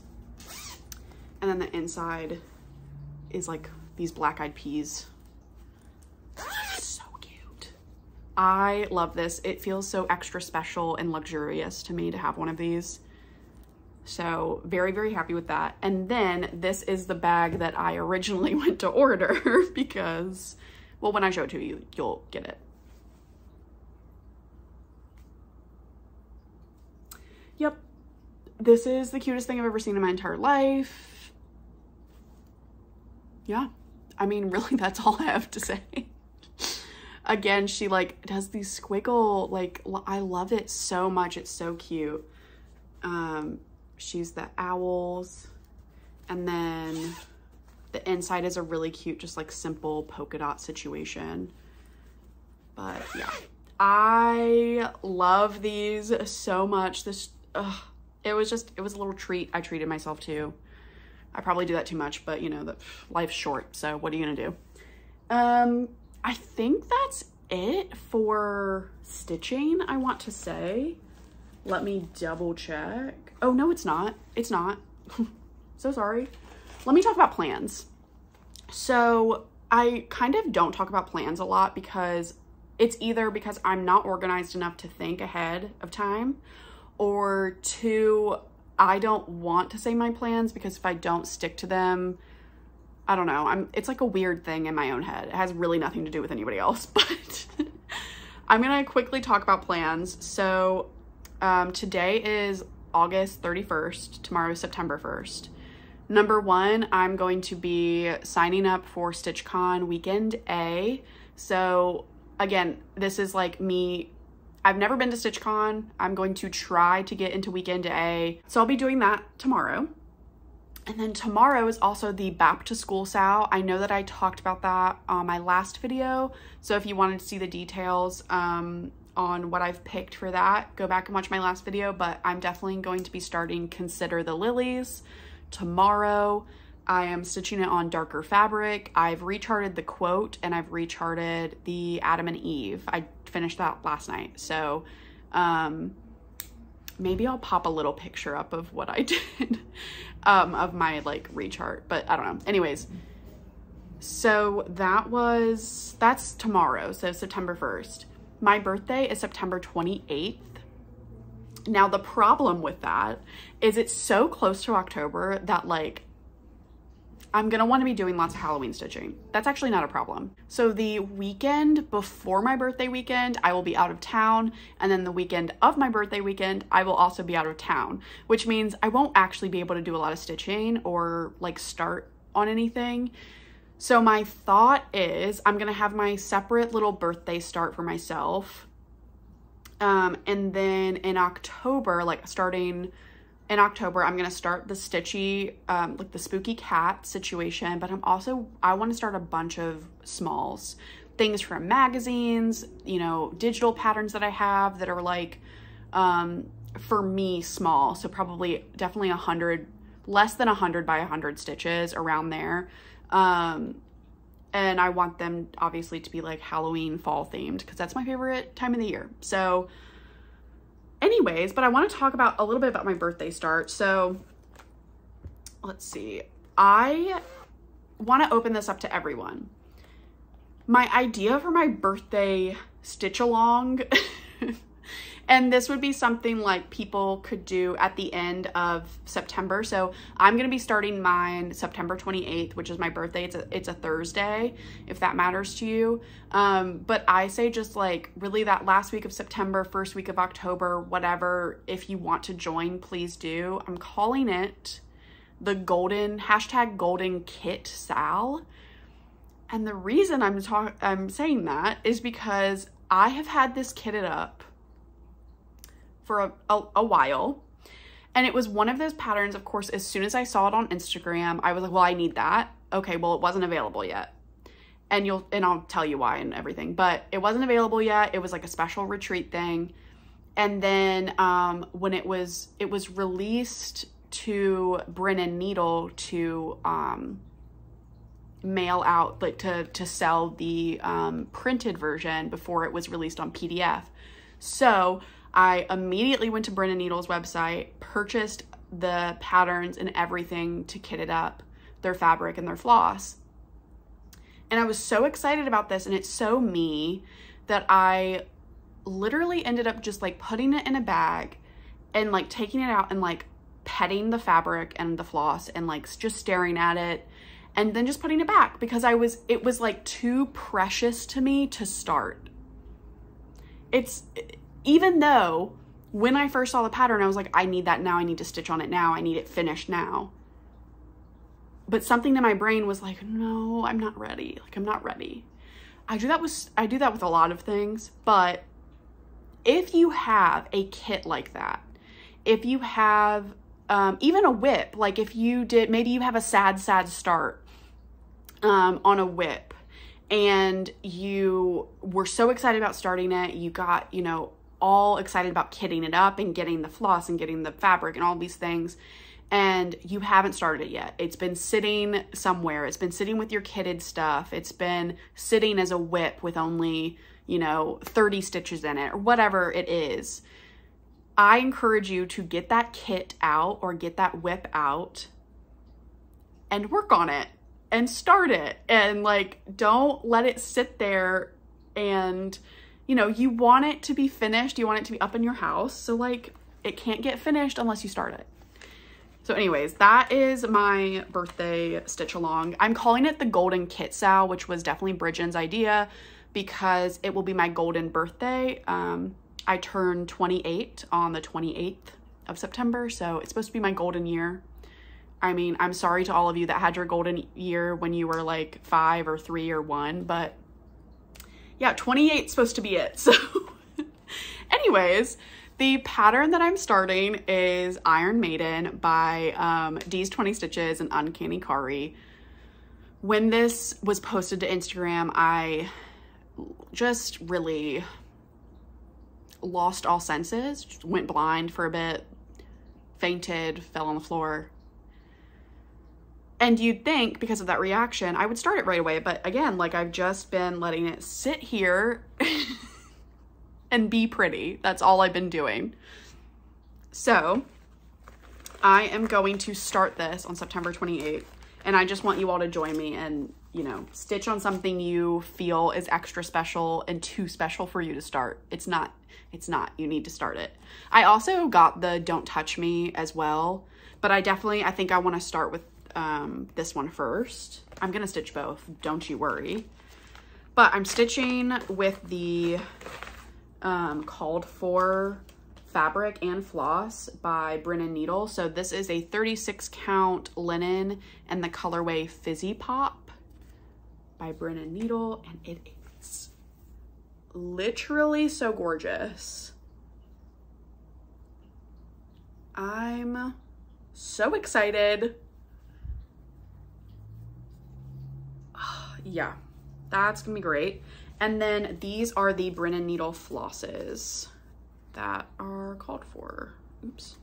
And then the inside is like these black-eyed peas. So cute. I love this. It feels so extra special and luxurious to me to have one of these. So very, very happy with that. And then this is the bag that I originally went to order because, well, when I show it to you, you'll get it. Yep. This is the cutest thing I've ever seen in my entire life. Yeah. I mean, really, that's all I have to say. Again, she like does these squiggle, like, I love it so much. It's so cute. She's the owls, and then the inside is a really cute, just like simple polka dot situation. But yeah, I love these so much. It was a little treat. I treated myself to. I probably do that too much, but you know, life's short, so what are you gonna do? I think that's it for stitching, I want to say. Let me double check. Oh, no, it's not. It's not. So sorry. Let me talk about plans. So I kind of don't talk about plans a lot because it's either because I'm not organized enough to think ahead of time, or two, I don't want to say my plans because if I don't stick to them, I don't know, it's like a weird thing in my own head. It has really nothing to do with anybody else, but I'm gonna quickly talk about plans. So today is August 31st, tomorrow is September 1st. Number one, I'm going to be signing up for StitchCon Weekend A. So again, this is like me, I've never been to StitchCon. I'm going to try to get into Weekend A. So I'll be doing that tomorrow. And then tomorrow is also the back to school sale. I know that I talked about that on my last video. So if you wanted to see the details on what I've picked for that, go back and watch my last video, but I'm definitely going to be starting Consider the Lilies tomorrow. I am stitching it on darker fabric. I've recharted the quote and I've recharted the Adam and Eve. I finished that last night. So maybe I'll pop a little picture up of what I did of my like rechart, but I don't know. Anyways, so that's tomorrow. So September 1st. My birthday is September 28th. Now the problem with that is it's so close to October that like I'm gonna want to be doing lots of Halloween stitching. That's actually not a problem. So the weekend before my birthday weekend, I will be out of town. And then the weekend of my birthday weekend, I will also be out of town, which means I won't actually be able to do a lot of stitching or like start on anything. So my thought is I'm gonna have my separate little birthday start for myself. And then in October, like starting in October, I'm gonna start the stitchy, like the spooky cat situation, but I wanna start a bunch of smalls, things from magazines, you know, digital patterns that I have that are like, for me, small. So probably definitely 100, less than 100 by 100 stitches around there. And I want them obviously to be like Halloween fall themed because that's my favorite time of the year. So anyways, but I want to talk about a little bit about my birthday start. So let's see. I want to open this up to everyone. My idea for my birthday stitch along, and this would be something like people could do at the end of September. So I'm going to be starting mine September 28th, which is my birthday. It's a Thursday, if that matters to you. But I say just like really that last week of September, first week of October, whatever, if you want to join, please do. I'm calling it the golden kit sal. And the reason I'm saying that is because I have had this kitted up for a while, and it was one of those patterns. Of course, as soon as I saw it on Instagram, I was like, well, I need that. Okay, well, it wasn't available yet, and I'll tell you why and everything, but it wasn't available yet. It was like a special retreat thing. And then when it was released to Brennan Needle to mail out, like to sell the printed version before it was released on PDF. So I immediately went to Brennan Needle's website, purchased the patterns and everything to kit it up, their fabric and their floss. And I was so excited about this, and it's so me that I literally ended up just like putting it in a bag and like taking it out and like petting the fabric and the floss and like just staring at it and then just putting it back because it was like too precious to me to start. Even though when I first saw the pattern, I was like, I need that now. I need to stitch on it now. I need it finished now. But something in my brain was like, no, I'm not ready. Like, I'm not ready. I do that with a lot of things, but if you have a kit like that, if you have even a whip, like if you maybe you have a sad start on a whip, and you were so excited about starting it. You got, you know, all excited about kitting it up and getting the floss and getting the fabric and all these things, and you haven't started it yet. It's been sitting somewhere. It's been sitting with your kitted stuff. It's been sitting as a whip with only, you know, 30 stitches in it or whatever it is. I encourage you to get that kit out or get that whip out and work on it and start it, and like, don't let it sit there. And you know, you want it to be finished. You want it to be up in your house. So like, it can't get finished unless you start it. So anyways, that is my birthday stitch along. I'm calling it the Golden Kit Sal, which was definitely Bridget's idea because it will be my golden birthday. I turned 28 on the 28th of September. So it's supposed to be my golden year. I mean, I'm sorry to all of you that had your golden year when you were like 5 or 3 or 1, but yeah, 28 is supposed to be it. So anyways, the pattern that I'm starting is Iron Maiden by D's 20 Stitches and Uncanny Kari. When this was posted to Instagram, I just really lost all senses, just went blind for a bit, fainted, fell on the floor. And you'd think because of that reaction, I would start it right away. But again, like, I've just been letting it sit here and be pretty. That's all I've been doing. So I am going to start this on September 28th. And I just want you all to join me and, you know, stitch on something you feel is extra special and too special for you to start. It's not. You need to start it. I also got the Don't Touch Me as well. But I think I want to start with this one first. I'm gonna stitch both, don't you worry. But I'm stitching with the Called For fabric and floss by Brin & Needle. So this is a 36 count linen and the colorway Fizzy Pop by Brin & Needle, and it is literally so gorgeous. I'm so excited. Yeah, that's gonna be great. And then these are the Brin & Needle flosses that are Called For. Oops.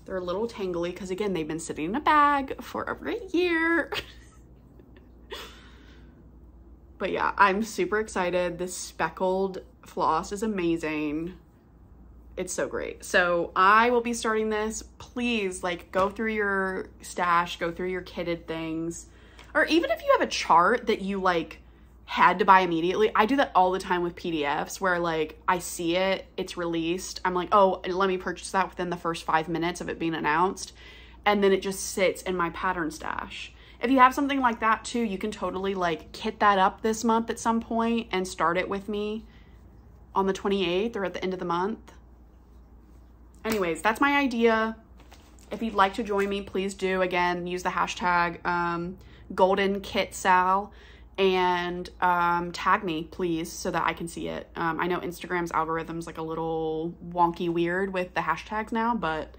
They're a little tangly because, again, they've been sitting in a bag for over a year. But yeah, I'm super excited. This speckled floss is amazing. It's so great. So I will be starting this. Please, like, go through your stash, go through your kitted things. Or even if you have a chart that you like had to buy immediately. I do that all the time with PDFs where like I see it, it's released. I'm like, oh, let me purchase that within the first 5 minutes of it being announced. And then it just sits in my pattern stash. If you have something like that too, you can totally like kit that up this month at some point and start it with me on the 28th or at the end of the month. Anyways, that's my idea. If you'd like to join me, please do. Again, use the hashtag Golden Kit Sal and tag me, please, so that I can see it. I know Instagram's algorithm's like a little wonky weird with the hashtags now, but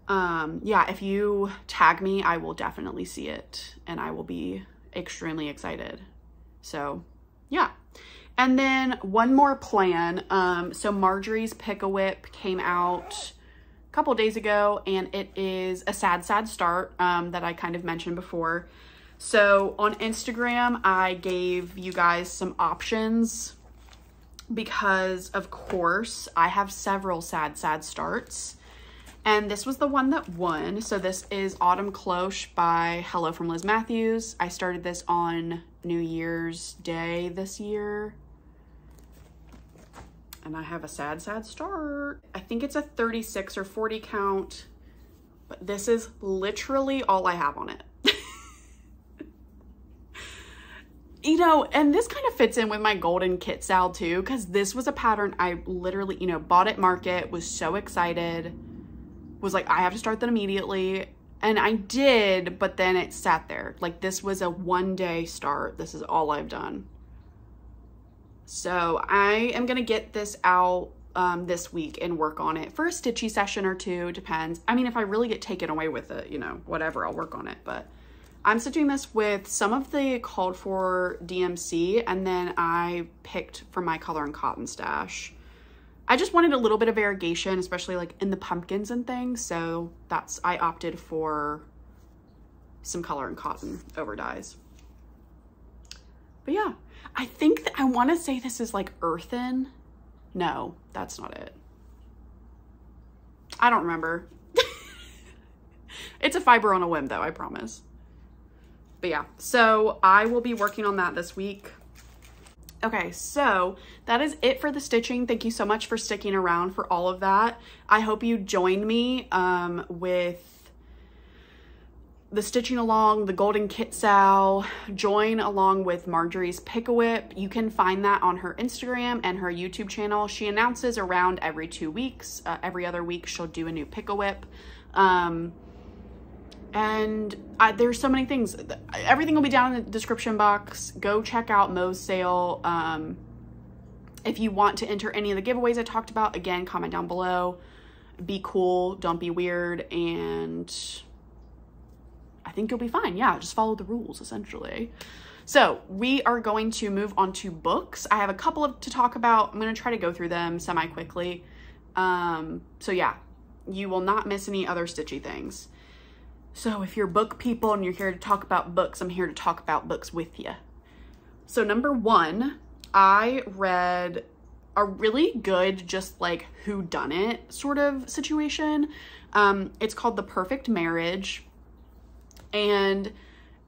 yeah, if you tag me, I will definitely see it and I will be extremely excited. So yeah. And then one more plan. So Marjorie's Pick-a-Whip came out a couple days ago, and it is a sad start that I kind of mentioned before. So on Instagram, I gave you guys some options because, of course, I have several sad starts. And this was the one that won. So this is Autumn Cloche by Hello from Liz Matthews. I started this on New Year's Day this year. And I have a sad start. I think it's a 36 or 40 count, but this is literally all I have on it. You know, and this kind of fits in with my Golden Kit Sal too, because this was a pattern I literally, you know, bought at market, was so excited, was like, I have to start that immediately. And I did, but then it sat there. Like, this was a one-day start. This is all I've done. So I am going to get this out this week and work on it for a stitchy session or two, depends. I mean, if I really get taken away with it, you know, whatever, I'll work on it. But I'm stitching this with some of the called for DMC, and then I picked from my Color and Cotton stash. I just wanted a little bit of variegation, especially like in the pumpkins and things. So I opted for some Color and Cotton over dyes. But yeah, I think that I want to say this is like earthen. No, that's not it. I don't remember. It's a fiber on a whim though, I promise. But yeah, so I will be working on that this week. Okay, so that is it for the stitching. Thank you so much for sticking around for all of that. I hope you joined me with the stitching along, the golden kitsal, join along with Marjorie's Pick-a-Whip. You can find that on her Instagram and her YouTube channel. She announces around every 2 weeks. Every other week she'll do a new Pick-a-Whip. There's so many things. Everything will be down in the description box. Go check out Mo's sale. If you want to enter any of the giveaways I talked about, again, comment down below. Be cool, don't be weird, and I think you'll be fine. Yeah, just follow the rules, essentially. So we are going to move on to books. I have a couple to talk about. I'm going to try to go through them semi-quickly. So yeah, you will not miss any other stitchy things. So if you're book people and you're here to talk about books, I'm here to talk about books with you. So number 1, I read a really good, just like whodunit sort of situation. It's called The Perfect Marriage. And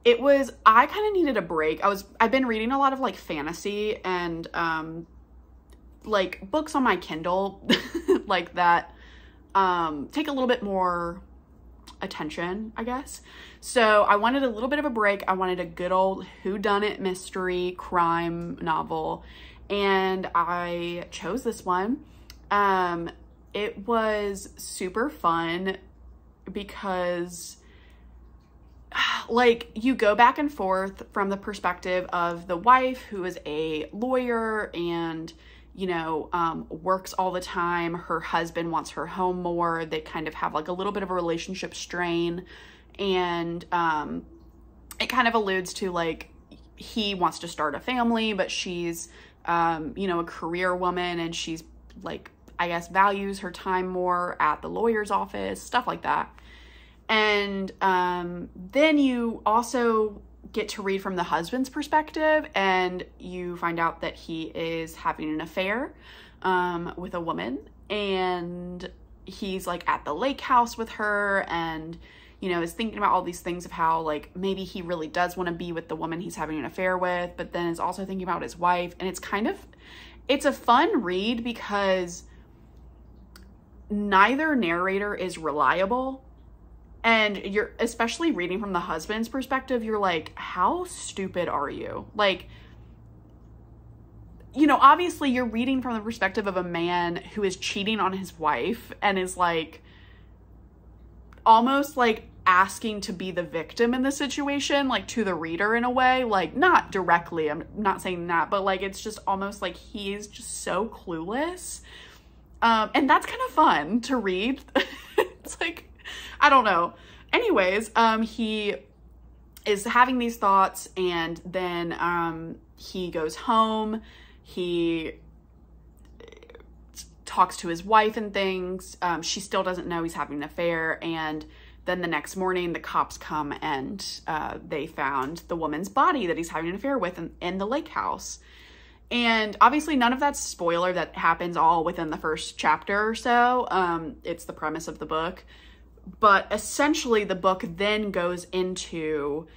I kind of needed a break. I've been reading a lot of like fantasy and like books on my Kindle like that take a little bit more attention, I guess. So I wanted a little bit of a break. I wanted a good old whodunit mystery crime novel, and I chose this one. It was super fun because like you go back and forth from the perspective of the wife, who is a lawyer and, you know, works all the time. Her husband wants her home more. They kind of have like a little bit of a relationship strain, and it kind of alludes to like he wants to start a family, but she's you know, a career woman, and she's like, I guess, values her time more at the lawyer's office, stuff like that. And then you also get to read from the husband's perspective, and you find out that he is having an affair with a woman, and he's like at the lake house with her, and, you know, is thinking about all these things of how like maybe he really does want to be with the woman he's having an affair with, but then is also thinking about his wife. And it's a fun read because neither narrator is reliable. And you're, especially reading from the husband's perspective, you're like, how stupid are you? Like, you know, obviously you're reading from the perspective of a man who is cheating on his wife and is like, almost like asking to be the victim in the situation, like to the reader in a way, like not directly, I'm not saying that, but like, it's just almost like he is just so clueless. And that's kind of fun to read. It's like, I don't know. Anyways, he is having these thoughts, and then he goes home. He talks to his wife and things. She still doesn't know he's having an affair. And then the next morning, the cops come and they found the woman's body that he's having an affair with in the lake house. And obviously none of that's spoiler. That happens all within the first chapter or so. It's the premise of the book. But essentially the book then goes into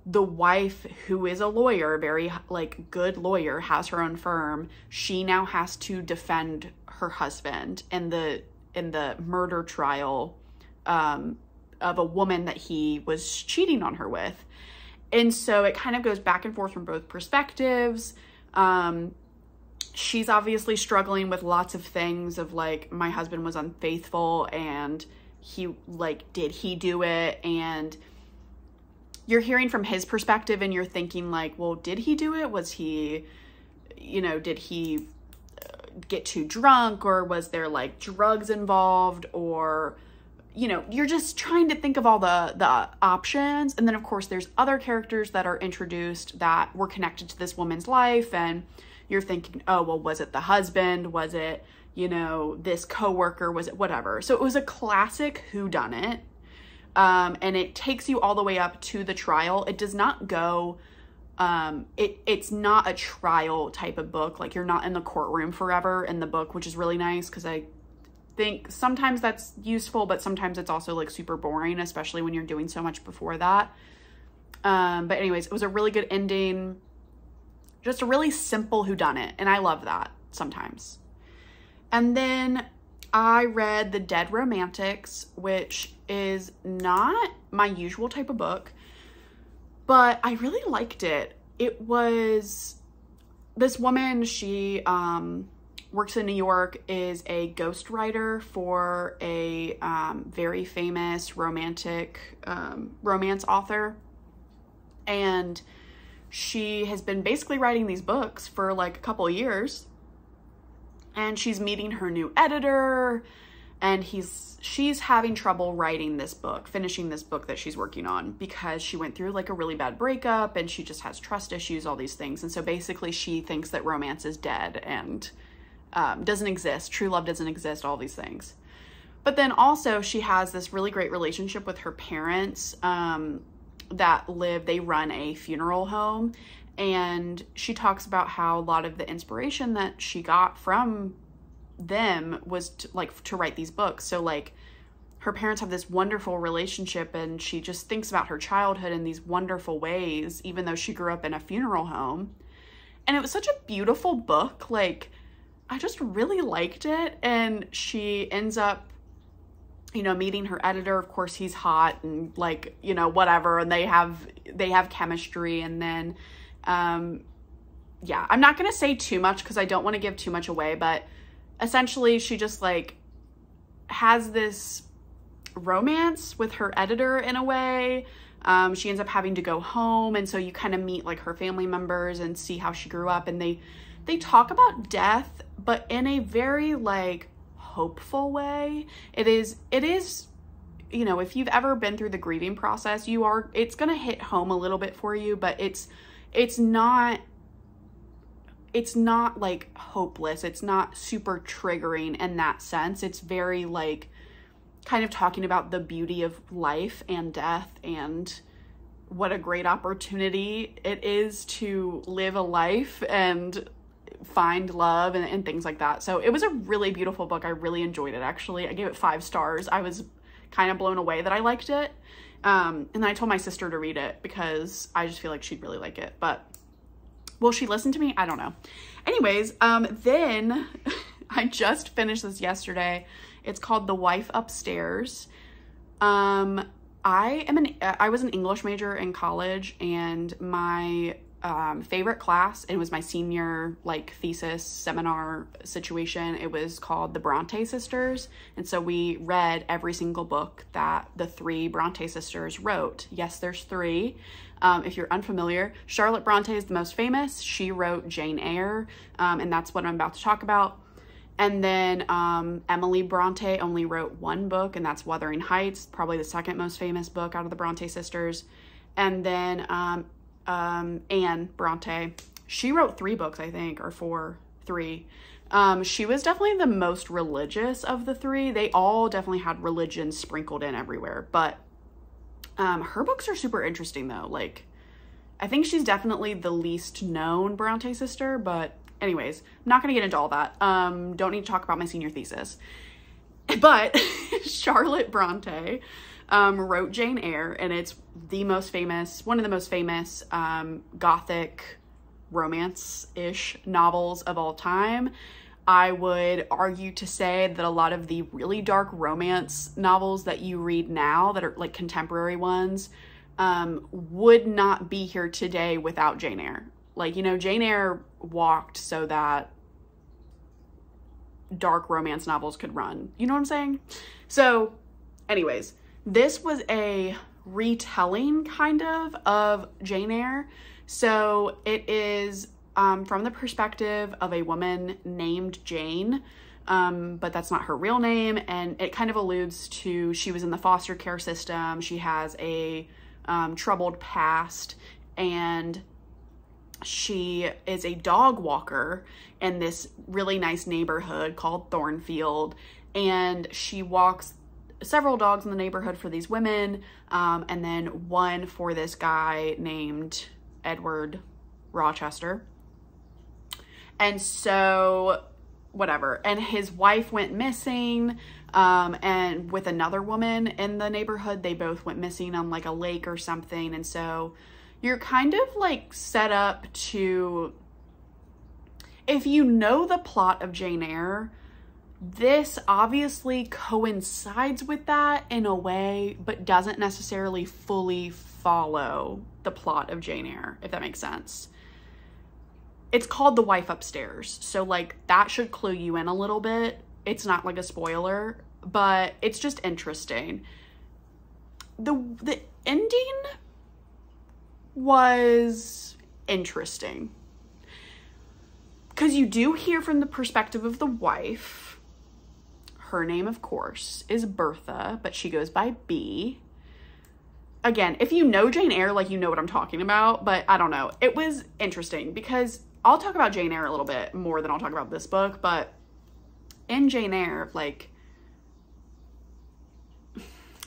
the wife, who is a lawyer, very like good lawyer, has her own firm. She now has to defend her husband in the murder trial of a woman that he was cheating on her with. And so it kind of goes back and forth from both perspectives. She's obviously struggling with lots of things of like, my husband was unfaithful, and he like, did he do it? And you're hearing from his perspective, and you're thinking like, well, did he do it? Was he, you know, did he get too drunk, or was there like drugs involved, or, you know, you're just trying to think of all the options. And then of course there's other characters that are introduced that were connected to this woman's life, and you're thinking, oh, well, was it the husband? Was it, you know, this coworker? Was it whatever? So it was a classic whodunit. And it takes you all the way up to the trial. It does not go, it's not a trial type of book. Like, you're not in the courtroom forever in the book, which is really nice, because I think sometimes that's useful, but sometimes it's also like super boring, especially when you're doing so much before that. But anyways, it was a really good ending. Just a really simple whodunit, and I love that sometimes. And then I read The Dead Romantics, which is not my usual type of book, but I really liked it. It was this woman, she works in New York, is a ghostwriter for a very famous romantic romance author, and she has been basically writing these books for like a couple of years, and she's meeting her new editor, and she's having trouble writing this book, finishing this book that she's working on, because she went through like a really bad breakup, and she just has trust issues, all these things. And so basically she thinks that romance is dead and doesn't exist, true love doesn't exist, all these things. But then also she has this really great relationship with her parents, they run a funeral home, and she talks about how a lot of the inspiration that she got from them was to write these books. So like, her parents have this wonderful relationship, and she just thinks about her childhood in these wonderful ways, even though she grew up in a funeral home. And it was such a beautiful book. Like, I just really liked it. And she ends up, you know, meeting her editor. Of course, he's hot and like, you know, whatever. And they have chemistry. And then, yeah, I'm not going to say too much because I don't want to give too much away, but essentially she just like has this romance with her editor in a way. She ends up having to go home. And so you kind of meet like her family members and see how she grew up. And they talk about death, but in a very like hopeful way. It is, you know, if you've ever been through the grieving process, it's going to hit home a little bit for you, but it's not like hopeless. It's not super triggering in that sense. It's very like kind of talking about the beauty of life and death, and what a great opportunity it is to live a life and find love and things like that. So it was a really beautiful book. I really enjoyed it, actually. I gave it 5 stars. I was kind of blown away that I liked it. And then I told my sister to read it because I just feel like she'd really like it. But will she listen to me? I don't know. Anyways, then I just finished this yesterday. It's called The Wife Upstairs. I was an English major in college, and my favorite class, it was my senior like thesis seminar situation, it was called The Bronte Sisters. And so we read every single book that the 3 Bronte sisters wrote. Yes, there's 3. If you're unfamiliar, Charlotte Bronte is the most famous. She wrote Jane Eyre, and that's what I'm about to talk about. And then Emily Bronte only wrote 1 book, and that's Wuthering Heights, probably the 2nd most famous book out of the Bronte sisters. And then Anne Bronte, she wrote 3 books, I think, or 3. She was definitely the most religious of the 3. They all definitely had religion sprinkled in everywhere, but her books are super interesting though. Like, I think she's definitely the least known Bronte sister, but anyways, I'm not gonna get into all that. Don't need to talk about my senior thesis. But Charlotte Bronte wrote Jane Eyre, and it's one of the most famous gothic romance-ish novels of all time. I would argue to say that a lot of the really dark romance novels that you read now, that are like contemporary ones, would not be here today without Jane Eyre. Like, you know, Jane Eyre walked so that dark romance novels could run. You know what I'm saying? So anyways, this was a retelling kind of Jane Eyre. So it is from the perspective of a woman named Jane, but that's not her real name. And it kind of alludes to, she was in the foster care system. She has a troubled past, and she is a dog walker in this really nice neighborhood called Thornfield. And she walks several dogs in the neighborhood for these women, and then one for this guy named Edward Rochester. And so whatever, and his wife went missing, and with another woman in the neighborhood, they both went missing on like a lake or something. And so you're kind of like set up to, if you know the plot of Jane Eyre, this obviously coincides with that in a way, but doesn't necessarily fully follow the plot of Jane Eyre, if that makes sense. It's called The Wife Upstairs, so like that should clue you in a little bit. It's not like a spoiler, but it's just interesting. The ending was interesting because you do hear from the perspective of the wife. Her name, of course, is Bertha, but she goes by B. Again, if you know Jane Eyre, like, you know what I'm talking about, but I don't know. It was interesting because I'll talk about Jane Eyre a little bit more than I'll talk about this book, but in Jane Eyre, like,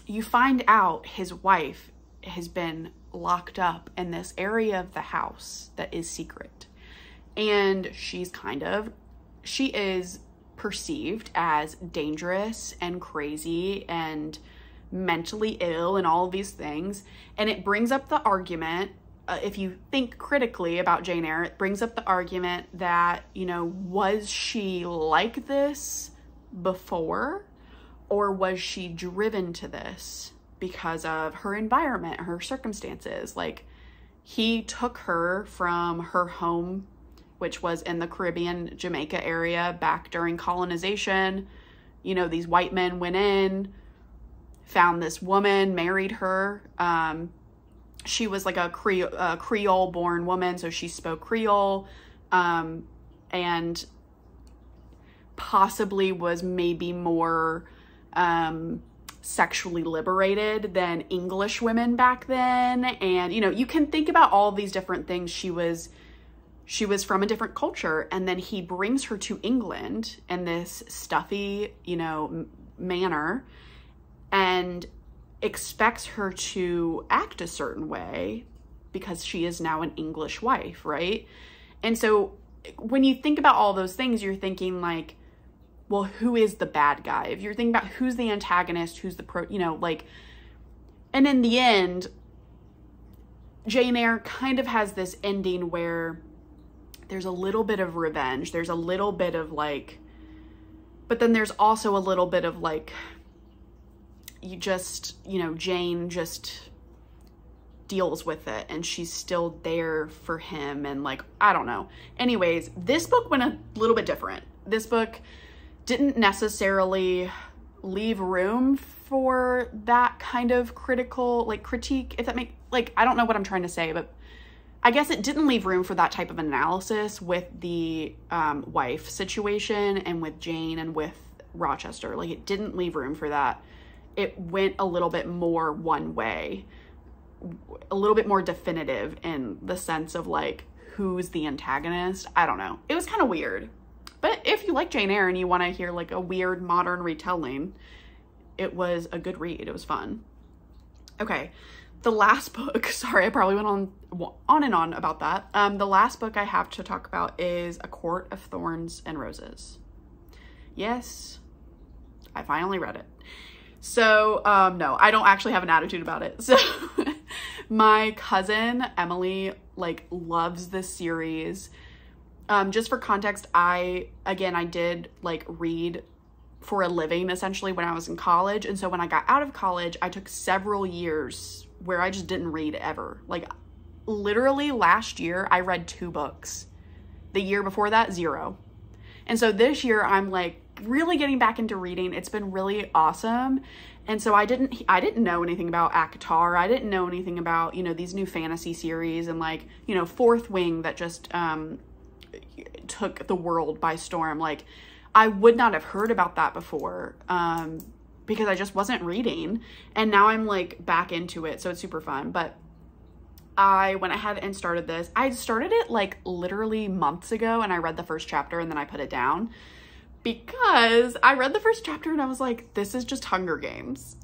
you find out his wife has been locked up in this area of the house that is secret. And she is perceived as dangerous and crazy and mentally ill and all of these things. And it brings up the argument, if you think critically about Jane Eyre, it brings up the argument that, you know, was she like this before, or was she driven to this because of her environment, her circumstances? Like, he took her from her home, which was in the Caribbean, Jamaica area back during colonization. You know, these white men went in, found this woman, married her. She was like a Creole born woman, so she spoke Creole, and possibly was maybe more sexually liberated than English women back then. And, you know, you can think about all these different things. She was from a different culture, and then he brings her to England in this stuffy, you know, manner, and expects her to act a certain way because she is now an English wife, right? And so when you think about all those things, you're thinking like, well, who is the bad guy? If you're thinking about who's the antagonist, who's the you know, like, and in the end, Jane Eyre kind of has this ending where there's a little bit of revenge. There's a little bit of like, but then there's also a little bit of like, you know, Jane just deals with it and she's still there for him. And like, I don't know. Anyways, this book went a little bit different. This book didn't necessarily leave room for that kind of critical, like, critique, if that makes, like, I don't know what I'm trying to say, but I guess it didn't leave room for that type of analysis with the wife situation and with Jane and with Rochester. Like, it didn't leave room for that. It went a little bit more one way, a little bit more definitive in the sense of like, who's the antagonist? I don't know. It was kind of weird. But if you like Jane Eyre and you want to hear like a weird modern retelling, it was a good read. It was fun. Okay. The last book, sorry, I probably went on and on about that. The last book I have to talk about is A Court of Thorns and Roses. Yes, I finally read it. So, no, I don't actually have an attitude about it. So my cousin, Emily, like, loves this series. Just for context, I did like read for a living essentially when I was in college. And so when I got out of college, I took several years where I just didn't read ever. Like, literally last year, I read 2 books. The year before that, 0. And so this year, I'm like really getting back into reading. It's been really awesome. And so I didn't know anything about ACOTAR. I didn't know anything about, you know, these new fantasy series and like, you know, Fourth Wing that just took the world by storm. Like, I would not have heard about that before because I just wasn't reading. And now I'm like back into it. So it's super fun. But I went ahead and started this. I started it like literally months ago, and I read the first chapter and then I put it down because I read the first chapter and I was like, this is just Hunger Games.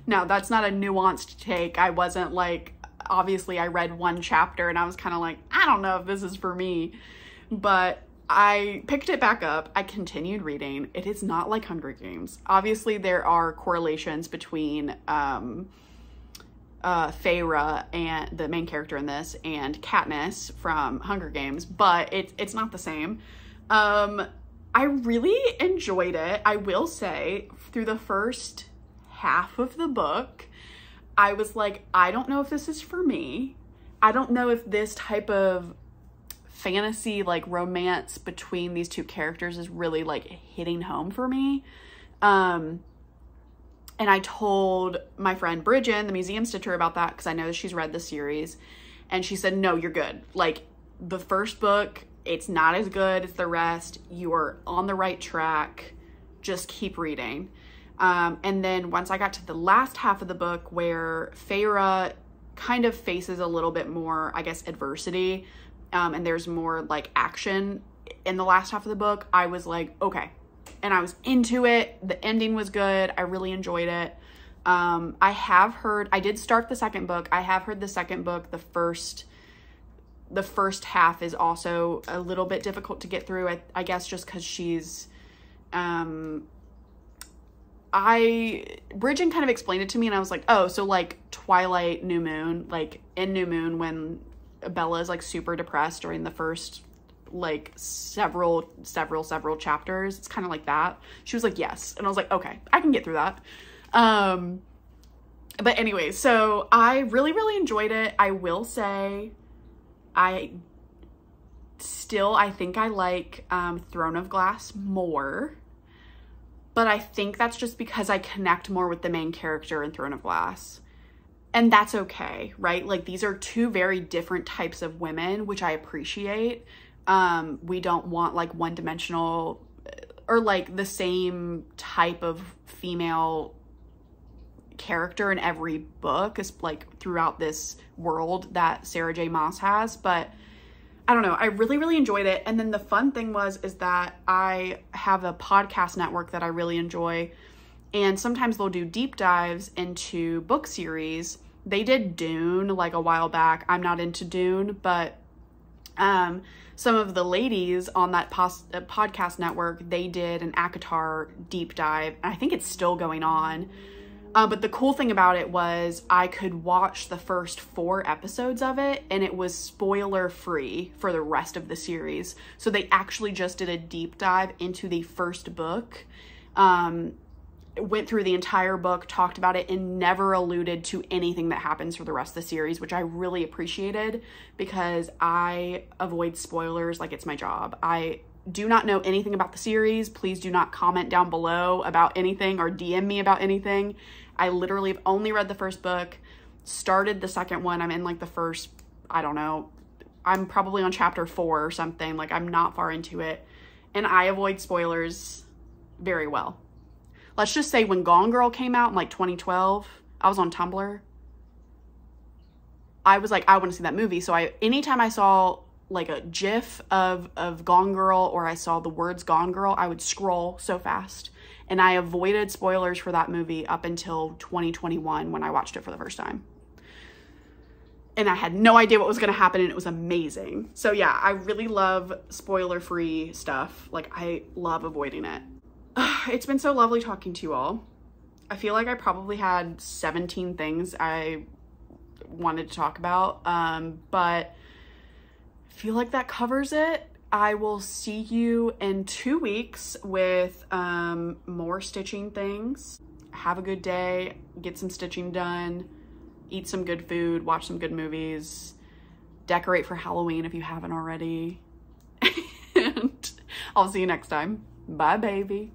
Now, that's not a nuanced take. I wasn't like, obviously I read one chapter and I was kind of like, I don't know if this is for me, but I picked it back up. I continued reading. It is not like Hunger Games. Obviously there are correlations between Feyre, and the main character in this, and Katniss from Hunger Games, but it's not the same. I really enjoyed it. I will say, through the first half of the book, I was like, I don't know if this is for me. I don't know if this type of fantasy, like romance between these two characters is really like hitting home for me. And I told my friend Bridget, the museum stitcher, about that because I know that she's read the series. And she said, no, you're good. Like, the first book, it's not as good as the rest. You are on the right track. Just keep reading. And then once I got to the last half of the book where Feyre kind of faces a little bit more, I guess, adversity, and there's more like action in the last half of the book, I was like, okay. And I was into it. The ending was good. I really enjoyed it. I did start the second book. I have heard the second book, the first half is also a little bit difficult to get through. I guess just because she's, Bridget kind of explained it to me and I was like, oh, so like Twilight, New Moon, like in New Moon when Bella is like super depressed during the first like several chapters, it's kind of like that. She was like, yes. And I was like, okay, I can get through that. But anyway, so I really enjoyed it. I will say I think I like Throne of Glass more, but I think that's just because I connect more with the main character in Throne of Glass. And that's okay, right? Like, these are two very different types of women, which I appreciate. We don't want like one-dimensional or like the same type of female character in every book as like throughout this world that Sarah J. Maas has. But I don't know, I really enjoyed it. And then the fun thing is that I have a podcast network that I really enjoy, and sometimes they'll do deep dives into book series. They did Dune like a while back. I'm not into Dune, but some of the ladies on that podcast network, they did an ACOTAR deep dive. I think it's still going on. But the cool thing about it was I could watch the first 4 episodes of it and it was spoiler free for the rest of the series. So they actually just did a deep dive into the first book, went through the entire book, talked about it, and never alluded to anything that happens for the rest of the series, which I really appreciated because I avoid spoilers like it's my job. I do not know anything about the series. Please do not comment down below about anything or DM me about anything. I literally have only read the first book, started the second one. I'm in like the first, I don't know, I'm probably on chapter 4 or something. Like, I'm not far into it, and I avoid spoilers very well. Let's just say when Gone Girl came out in like 2012, I was on Tumblr. I was like, I want to see that movie. So anytime I saw like a GIF of Gone Girl or I saw the words Gone Girl, I would scroll so fast. And I avoided spoilers for that movie up until 2021 when I watched it for the first time. And I had no idea what was going to happen, and it was amazing. So yeah, I really love spoiler-free stuff. Like, I love avoiding it. It's been so lovely talking to you all. I feel like I probably had 17 things I wanted to talk about, but I feel like that covers it. I will see you in 2 weeks with more stitching things. Have a good day, get some stitching done, eat some good food, watch some good movies, decorate for Halloween if you haven't already. And I'll see you next time. Bye, baby.